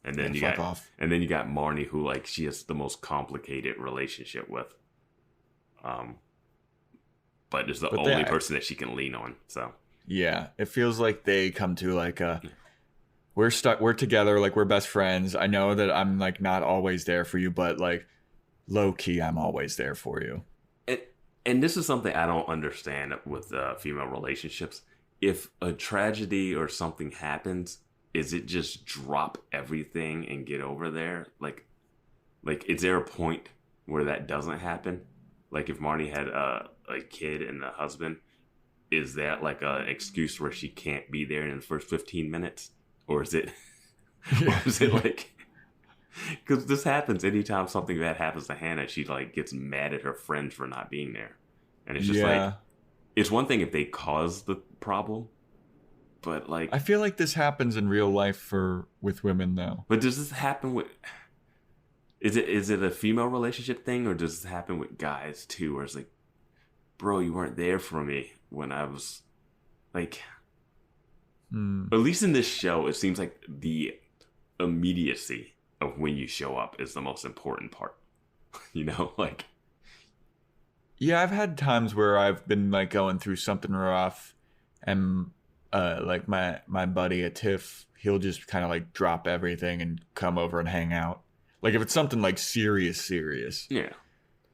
And then you got Marnie, who, like, she has the most complicated relationship with. But is the only person that she can lean on. So yeah, it feels like they come to like we're together, like we're best friends. I know that I'm like not always there for you, but like low key, I'm always there for you. And this is something I don't understand with female relationships. If a tragedy or something happens, is it just drop everything and get over there? Like, is there a point where that doesn't happen? Like, if Marnie had a kid and a husband, is that like an excuse where she can't be there in the first 15 minutes? Or is it, like, because this happens anytime something bad happens to Hannah, she like gets mad at her friends for not being there. And it's just like, it's one thing if they cause the problem. But like, I feel like this happens in real life with women though. But does this happen with? Is it a female relationship thing, or does this happen with guys too? Where it's like, bro, you weren't there for me when I was, like. At least in this show, it seems like the immediacy of when you show up is the most important part. You know, like. Yeah, I've had times where I've been like going through something rough, and. Like my buddy at TIFF, he'll just kind of like drop everything and come over and hang out. Like if it's something like serious. Yeah.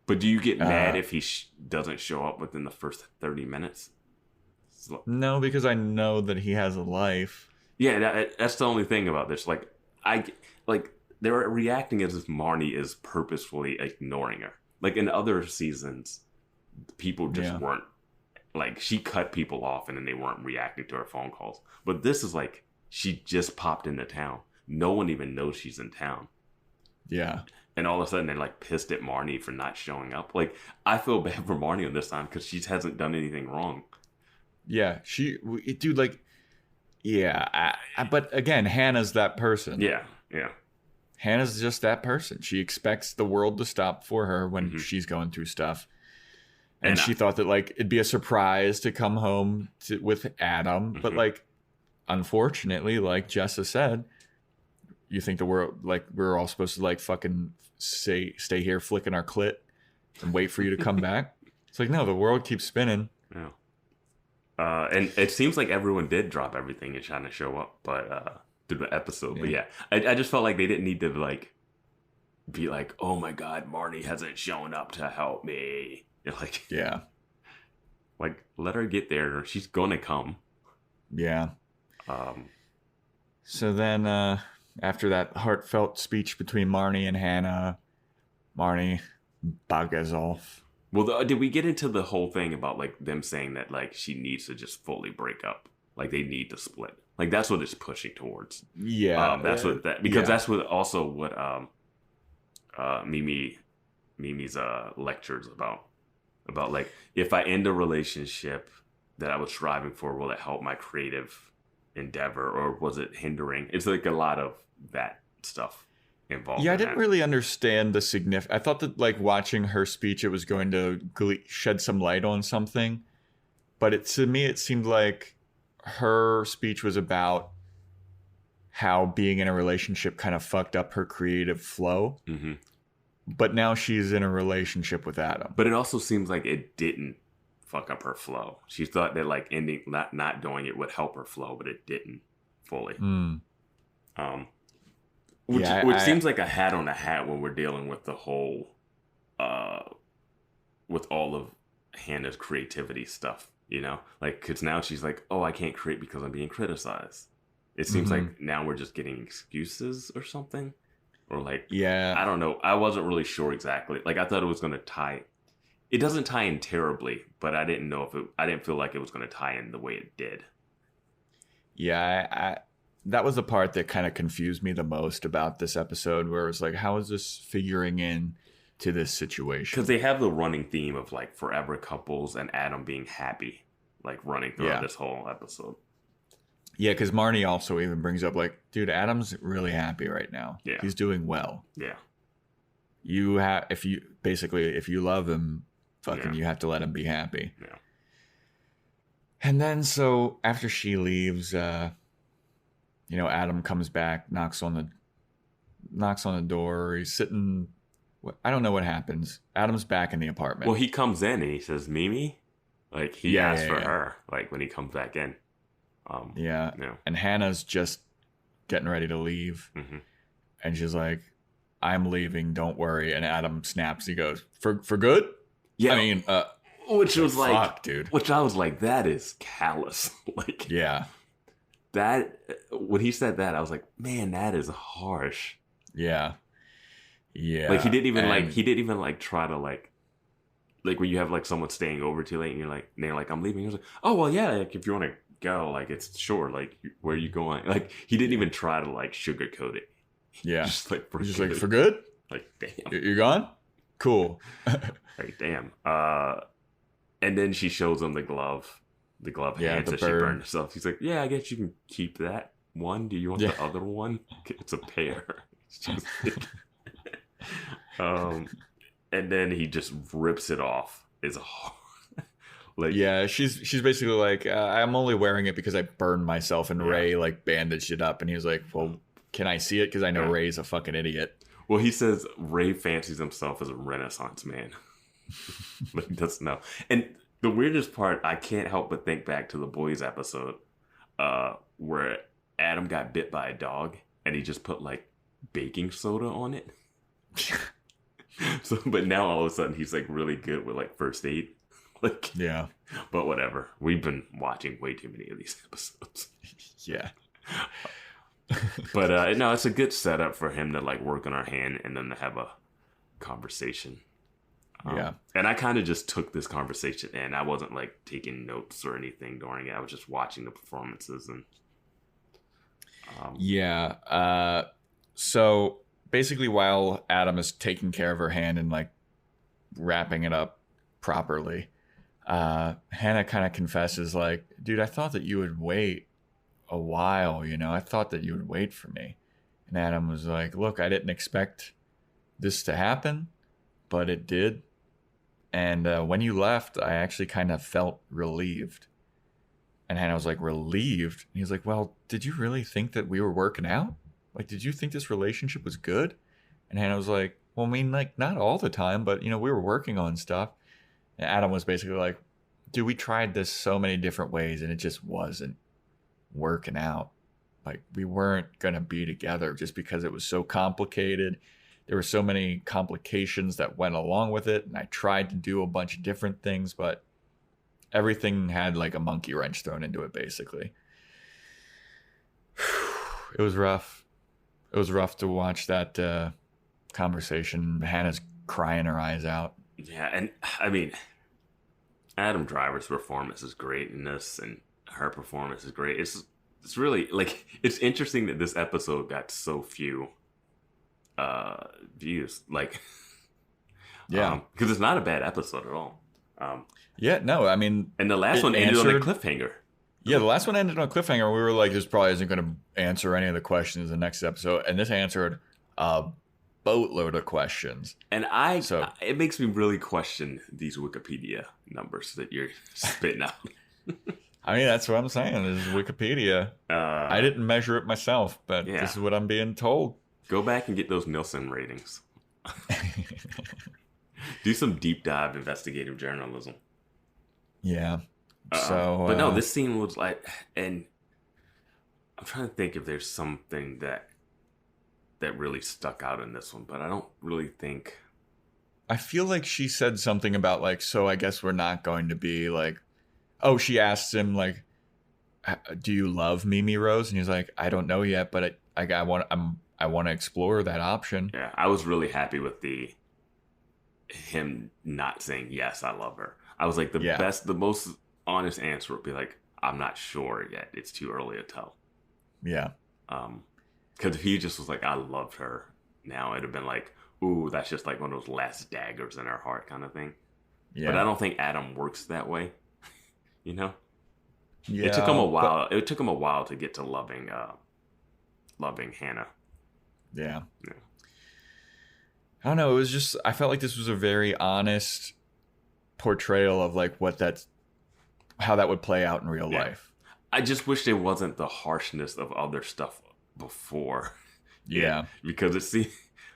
But do you get mad if he doesn't show up within the first 30 minutes? No, because I know that he has a life. Yeah, that's the only thing about this. Like they're reacting as if Marnie is purposefully ignoring her. Like in other seasons, people just weren't. Like, she cut people off and then they weren't reacting to her phone calls. But this is like, she just popped into town. No one even knows she's in town. Yeah. And all of a sudden, they're like pissed at Marnie for not showing up. Like, I feel bad for Marnie on this time because she hasn't done anything wrong. Yeah. But again, Hannah's that person. Yeah. Hannah's just that person. She expects the world to stop for her when she's going through stuff. And she thought that, like, it'd be a surprise to come home with Adam. But, like, unfortunately, like Jessa said, you think the world, like, we're all supposed to, like, fucking stay here flicking our clit and wait for you to come back? It's like, no, the world keeps spinning. Yeah. And it seems like everyone did drop everything and trying to show up through the episode. Yeah. But, yeah, I just felt like they didn't need to, like, be like, oh, my God, Marnie hasn't shown up to help me. Like, yeah, like let her get there. She's gonna come. Yeah. So then, after that heartfelt speech between Marnie and Hannah, Marnie buggers off. Well, did we get into the whole thing about like them saying that like she needs to just fully break up? Like they need to split. Like that's what it's pushing towards. Yeah. That's what also what Mimi's lectures about like, if I end a relationship that I was striving for, will it help my creative endeavor or was it hindering? It's like a lot of that stuff involved. Yeah, I didn't really understand the significance. I thought that like watching her speech, it was going to shed some light on something. But to me, it seemed like her speech was about how being in a relationship kind of fucked up her creative flow. Mm-hmm. But now she's in a relationship with Adam. But it also seems like it didn't fuck up her flow. She thought that like ending, not doing it would help her flow, but it didn't fully. Which seems like a hat on a hat when we're dealing with the whole, with all of Hannah's creativity stuff, you know? Like, because now she's like, oh, I can't create because I'm being criticized. It seems like now we're just getting excuses or something. Or like, I don't know. I wasn't really sure exactly. Like, I thought it was going to tie. It doesn't tie in terribly, but I didn't know if it, I didn't feel like it was going to tie in the way it did. Yeah, that was the part that kind of confused me the most about this episode, where it was like, how is this figuring in to this situation? Because they have the running theme of like forever couples and Adam being happy, like running throughout this whole episode. Yeah, because Marnie also even brings up like, dude, Adam's really happy right now. Yeah, he's doing well. Yeah, if you love him, fucking, you have to let him be happy. Yeah. And then so after she leaves, Adam comes back, knocks on the door. He's sitting. I don't know what happens. Adam's back in the apartment. Well, he comes in and he says, "Mimi," like he asked for her. Like when he comes back in. And Hannah's just getting ready to leave, and she's like, "I'm leaving. Don't worry." And Adam snaps. He goes, "For good?" Yeah, I mean, which was like, fuck, dude. Which I was like, that is callous. Like, that when he said that, I was like, man, that is harsh. Yeah. Like he didn't even try to like when you have like someone staying over too late, and they're like, I'm leaving. He was like, oh well, yeah, like if you want to go, like it's sure, like where are you going? Like he didn't even try to like sugarcoat it. Yeah, just like for good. Like damn, you're gone. Cool. Like damn. And then she shows him the glove hands that she burned herself. He's like, yeah, I guess you can keep that one. Do you want the other one? It's a pair. And then he just rips it off. It's hard. Like, yeah, she's basically like, I'm only wearing it because I burned myself, and Ray like bandaged it up, and he was like, well, can I see it? Because I know Ray's a fucking idiot. Well, he says Ray fancies himself as a Renaissance man. But he doesn't know. And the weirdest part, I can't help but think back to the Boys episode, where Adam got bit by a dog, and he just put like baking soda on it. But now all of a sudden he's like really good with like first aid. Like, yeah, but whatever. We've been watching way too many of these episodes. Yeah. But no, it's a good setup for him to like work on our hand and then to have a conversation. And I kind of just took this conversation in. I wasn't like taking notes or anything during it. I was just watching the performances and. So basically, while Adam is taking care of her hand and like wrapping it up properly, Hannah kind of confesses like, dude, I thought that you would wait a while, I thought that you would wait for me. And Adam was like, look, I didn't expect this to happen, but it did. And when you left, I actually kind of felt relieved. And Hannah was like, relieved? And he's like, well, did you really think that we were working out? Like, did you think this relationship was good? And Hannah was like, well, I mean, like, not all the time, but, we were working on stuff. And Adam was basically like, dude, we tried this so many different ways, and it just wasn't working out. Like, we weren't going to be together just because it was so complicated. There were so many complications that went along with it, and I tried to do a bunch of different things, but everything had like a monkey wrench thrown into it, basically. It was rough. It was rough to watch that conversation. Hannah's crying her eyes out. Yeah, and I mean, Adam Driver's performance is great in this, and her performance is great. It's really like, it's interesting that this episode got so few views. Like, because it's not a bad episode at all. No, I mean, and the last one ended on a cliffhanger. Yeah, the last one ended on a cliffhanger. We were like, this probably isn't going to answer any of the questions in the next episode, and this answered a boatload of questions. And it makes me really question these Wikipedia numbers that you're spitting out. I mean, that's what I'm saying. This is Wikipedia. I didn't measure it myself, but this is what I'm being told. Go back and get those Nielsen ratings. Do some deep dive investigative journalism. Yeah. But no, this scene was like, and I'm trying to think if there's something that really stuck out in this one, but I don't really think. I feel like she said something about like, so I guess we're not going to be like, oh, she asked him like, do you love Mimi Rose? And he's like, I don't know yet, but I want to explore that option. Yeah, I was really happy with him not saying yes, I love her. I was like, the most honest answer would be like, I'm not sure yet. It's too early to tell. Yeah. Because if he just was like, I loved her now, it'd have been like, ooh, that's just like one of those last daggers in her heart kind of thing. Yeah. But I don't think Adam works that way. You know? Yeah. It took him a while. It took him a while to get to loving Hannah. Yeah. I don't know. It was just, I felt like this was a very honest portrayal of like how that would play out in real life. I just wish there wasn't the harshness of other stuff before. Yeah. Because it seemed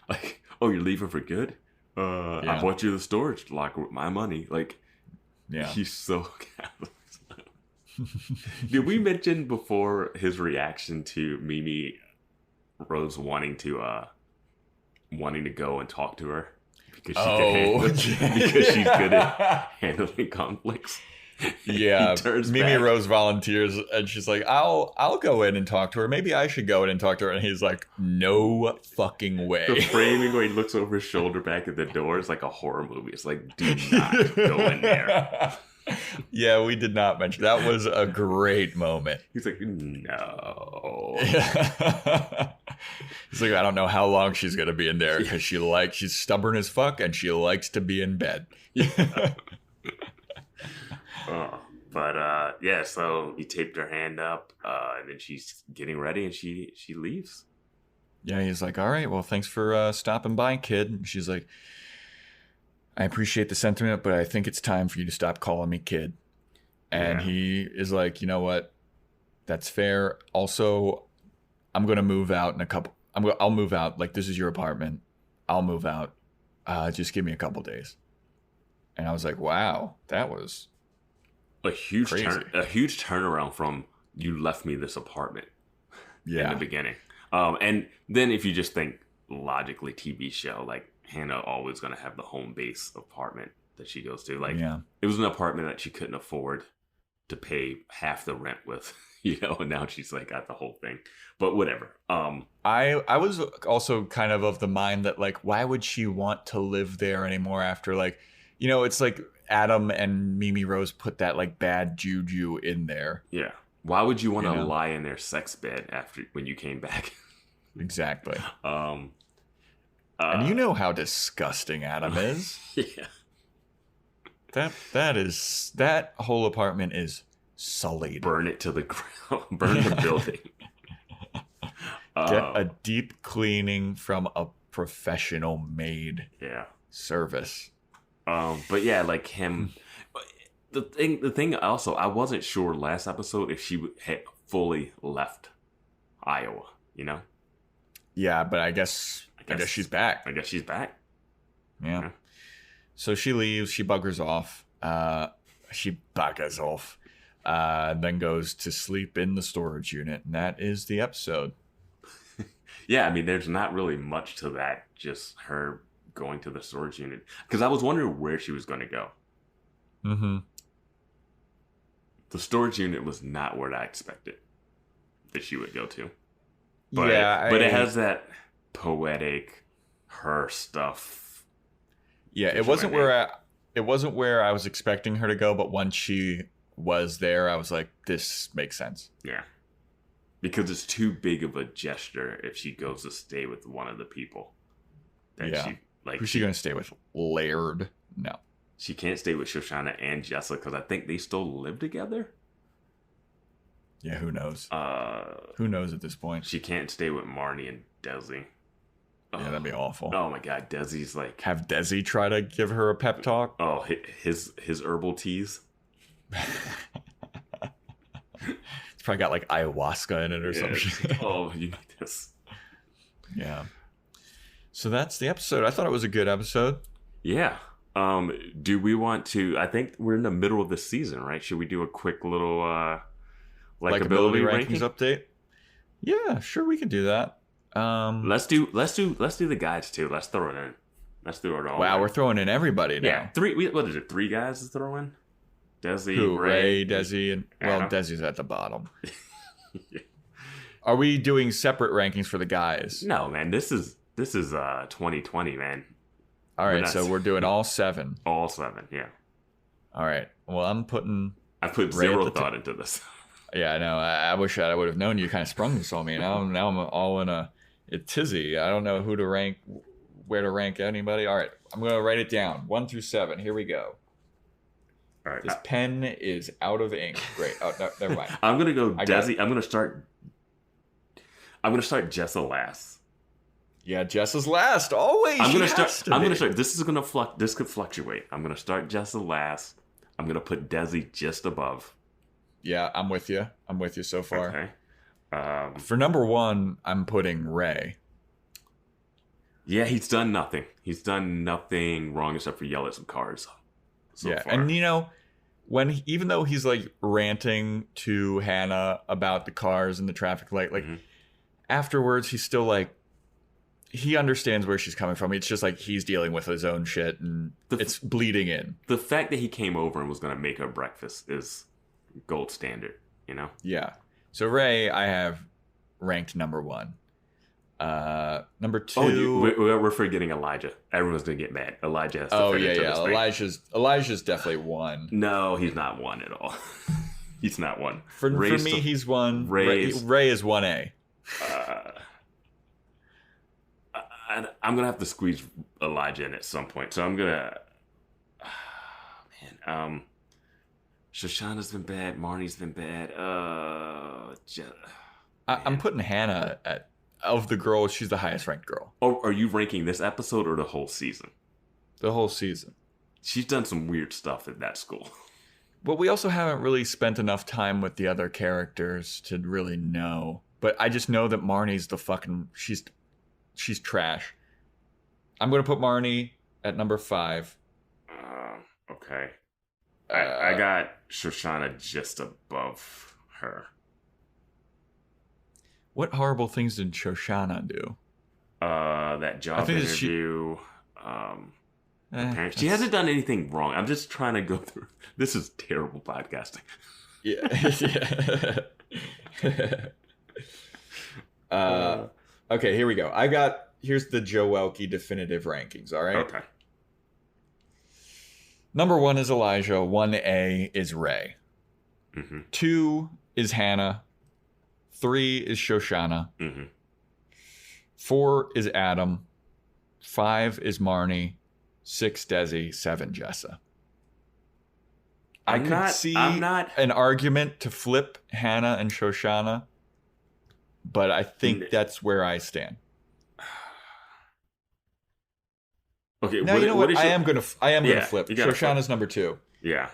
like, oh, you're leaving for good? I bought you the storage locker with my money. Like, he's so Did we mention before his reaction to Mimi Rose wanting to go and talk to her? Because she's good at handling conflicts. Yeah, Mimi Rose volunteers and she's like, I'll go in and talk to her. Maybe I should go in and talk to her. And he's like, no fucking way. The framing where he looks over his shoulder back at the door is like a horror movie. It's like, do not go in there. Yeah, we did not mention that. Was a great moment. He's like, no. He's like, I don't know how long she's gonna be in there because she's stubborn as fuck and she likes to be in bed. Yeah. So he taped her hand up, and then she's getting ready, and she leaves. Yeah, he's like, all right, well, thanks for stopping by, kid. And she's like, I appreciate the sentiment, but I think it's time for you to stop calling me kid. And he is like, you know what? That's fair. Also, I'm going to move out in a couple. I'll move out. Like, this is your apartment. I'll move out. Just give me a couple days. And I was like, wow, that was a huge turnaround from you left me this apartment in the beginning. And then if you just think logically TV show, like Hannah always going to have the home base apartment that she goes to. Like it was an apartment that she couldn't afford to pay half the rent with, and now she's like got the whole thing. But whatever. I was also kind of the mind that like, why would she want to live there anymore after like, it's like Adam and Mimi Rose put that like bad juju in there. Yeah. Why would you want to lie in their sex bed when you came back? Exactly. And you know how disgusting Adam is. Yeah. That whole apartment is sullied. Burn it to the ground. Burn the building. Get a deep cleaning from a professional maid. Yeah. Service. But yeah, like him. The thing also, I wasn't sure last episode if she had fully left Iowa. Yeah, but I guess she's back. I guess she's back. Yeah. So she leaves. She buggers off. Then goes to sleep in the storage unit, and that is the episode. Yeah, I mean, there's not really much to that. Just her going to the storage unit, because I was wondering where she was going to go. Mm-hmm. The storage unit was not where I expected that she would go to. But it has that poetic her stuff. Yeah, it wasn't where I was expecting her to go, but once she was there, I was like, this makes sense. Yeah. Because it's too big of a gesture if she goes to stay with one of the people. Who's she going to stay with? Laird? No. She can't stay with Shoshana and Jessa because I think they still live together. Yeah, who knows? Who knows at this point? She can't stay with Marnie and Desi. Yeah, that'd be awful. Oh my god, Desi's like... Have Desi try to give her a pep talk? Oh, his herbal teas? probably got like ayahuasca in it or some shit. Oh, you need this. Yeah. So that's the episode. I thought it was a good episode. Yeah. Do we want to? I think we're in the middle of the season, right? Should we do a quick little likability rankings update? Yeah, sure, we can do that. Let's do the guys too. Let's throw it in. Let's do it all. Wow, in. we're throwing in everybody now. Yeah, three. What is it? 3 guys to throw in? Desi, Ray, Desi, and Adam. Desi's at the bottom. Yeah. Are we doing separate rankings for the guys? No, man. This is 2020, man. All right, so we're doing all 7. All 7, yeah. All right. Well, I put Ray zero thought into this. Yeah, I know. I wish I would have known. You kind of sprung this on me. Now I'm all in a tizzy. I don't know who to rank, where to rank anybody. All right, I'm going to write it down. 1 through 7. Here we go. All right. This pen is out of ink. Great. Oh, no, never mind. I'm going to go Desi. I'm going to start Jessa last. Yeah, Jessa's last. Always. I'm going to start. This could fluctuate. I'm going to start Jessa last. I'm going to put Desi just above. Yeah, I'm with you. So far. Okay. For number 1, I'm putting Ray. Yeah, he's done nothing. He's done nothing wrong except for yell at some cars. So far. And even though he's like ranting to Hannah about the cars and the traffic light, like afterwards he's still like, he understands where she's coming from. It's just like he's dealing with his own shit and it's bleeding in. The fact that he came over and was going to make her breakfast is gold standard, you know? Yeah. So Ray, I have ranked number 1. Number 2. Oh, we're forgetting Elijah. Everyone's going to get mad. Elijah has to Elijah's definitely 1. No, he's not 1 at all. He's not 1. For me, he's 1. Ray is 1A. I'm gonna have to squeeze Elijah in at some point, so I'm gonna. Shoshana's been bad. Marnie's been bad. I'm putting Hannah of the girls. She's the highest ranked girl. Oh, are you ranking this episode or the whole season? The whole season. She's done some weird stuff at that school. But we also haven't really spent enough time with the other characters to really know. But I just know that Marnie's she's trash. I'm going to put Marnie at number 5. Okay. I got Shoshana just above her. What horrible things did Shoshana do? That job interview. She hasn't done anything wrong. I'm just trying to go through. This is terrible podcasting. Yeah. Okay, here we go. Here's the Joe Welke definitive rankings, all right? Okay. Number 1 is Elijah. 1A is Ray. 2 is Hannah. 3 is Shoshana. 4 is Adam. 5 is Marnie. 6 Desi. 7 Jessa. I could see an argument to flip Hannah and Shoshana, but I think that's where I stand. Okay. Now you know what? I am gonna flip. Shoshana's number 2. Yeah.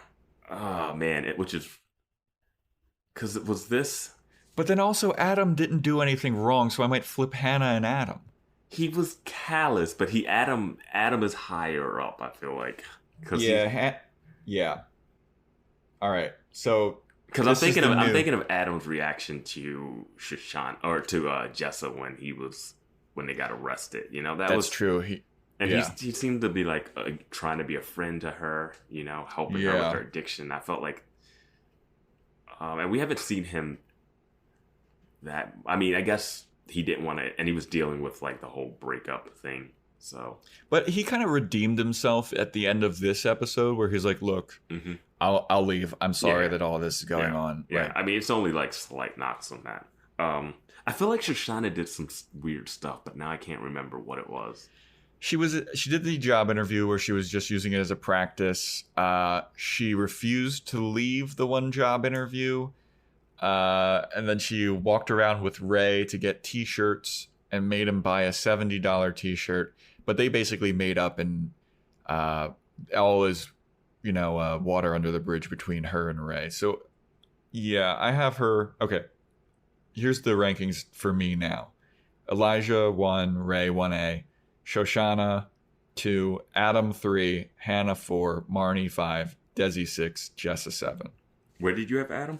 Oh man, which is because it was this. But then also Adam didn't do anything wrong, so I might flip Hannah and Adam. He was callous, but Adam is higher up. I feel like. Yeah. All right. So because I'm thinking of Adam's reaction to Shoshana or to Jessa when they got arrested. You know that's true. He seemed to be like trying to be a friend to her, you know, helping her with her addiction. I felt like, and we haven't seen him. I guess he didn't want to, and he was dealing with like the whole breakup thing. So, but he kind of redeemed himself at the end of this episode, where he's like, "Look, I'll leave. I'm sorry that all this is going on." Yeah, like, it's only like slight knocks on that. I feel like Shoshana did some weird stuff, but now I can't remember what it was. She did the job interview where she was just using it as a practice. She refused to leave the one job interview. And then she walked around with Ray to get t-shirts and made him buy a $70 t-shirt. But they basically made up, and all is, water under the bridge between her and Ray. So Yeah, I have her. Okay, here's the rankings for me now. Elijah 1, Ray 1A, Shoshana 2, Adam 3, Hannah 4, Marnie 5, Desi 6, Jessa 7. Where did you have Adam?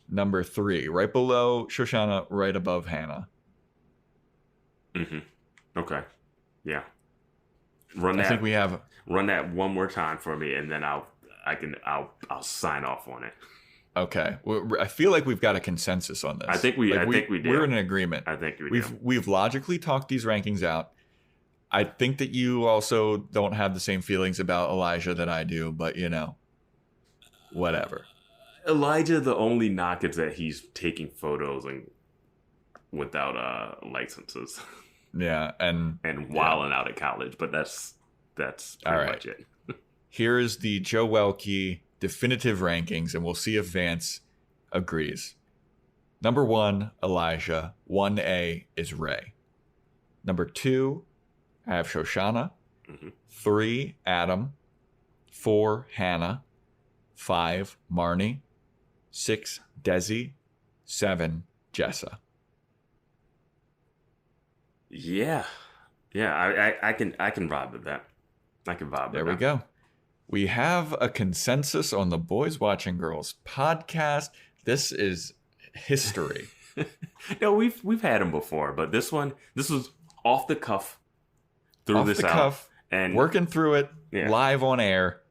Number 3, right below Shoshana, right above Hannah. Mm-hmm. Okay. Yeah. I think we have. Run that one more time for me, and then I'll sign off on it. Okay, I feel like we've got a consensus on this. I think we do. We're in agreement. I think We've logically talked these rankings out. I think that you also don't have the same feelings about Elijah that I do, but whatever. Elijah, the only knock is that he's taking photos and without licenses. Yeah, and wilding out at college, but that's pretty much it. Here's the Joe Welke definitive rankings, and we'll see if Vance agrees. Number 1, Elijah. 1A is Ray. Number 2, I have Shoshana. 3, Adam. 4, Hannah. 5, Marnie. 6, Desi. 7, Jessa. Yeah, I can vibe with that. I can vibe with that. There we go. We have a consensus on the Boys Watching Girls podcast. This is history. No, we've had them before, but this was off the cuff. And working through it live on air.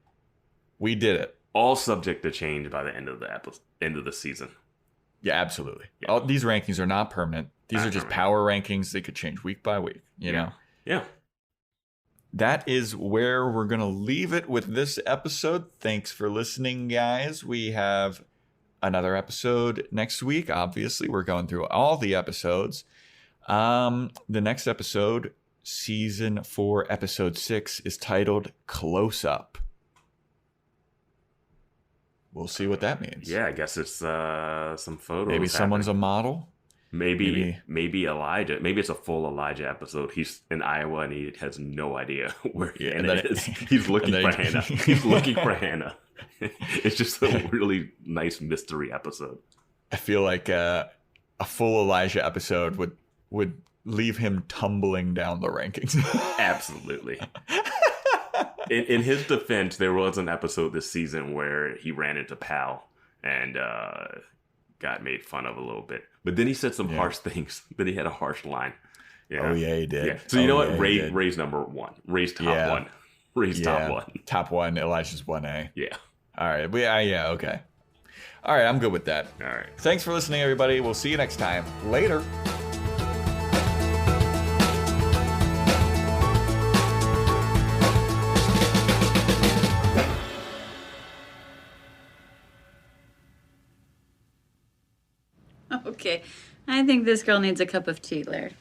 We did it. All subject to change by the end of the season. Yeah, absolutely. Yeah. All these rankings are not permanent. These are just power rankings. They could change week by week. You know. Yeah. That is where we're going to leave it with this episode. Thanks for listening, guys. We have another episode next week. Obviously, we're going through all the episodes. The next episode, season 4, episode 6, is titled Close Up. We'll see what that means. Yeah, I guess it's some photos. Maybe someone's a model. Maybe Elijah. Maybe it's a full Elijah episode. He's in Iowa and he has no idea where Hannah is. He's looking for Hannah. He's looking for Hannah. It's just a really nice mystery episode. I feel like a full Elijah episode would leave him tumbling down the rankings. Absolutely. In his defense, there was an episode this season where he ran into Pal and got made fun of a little bit. But then he said some harsh things. Then he had a harsh line. Yeah. Oh, yeah, he did. Yeah. So you know what? Ray's number 1. Ray's top 1. Ray's top 1. Top 1. Elijah's 1A. Yeah. All right. Okay. All right. I'm good with that. All right. Thanks for listening, everybody. We'll see you next time. Later. Okay, I think this girl needs a cup of tea, Laird.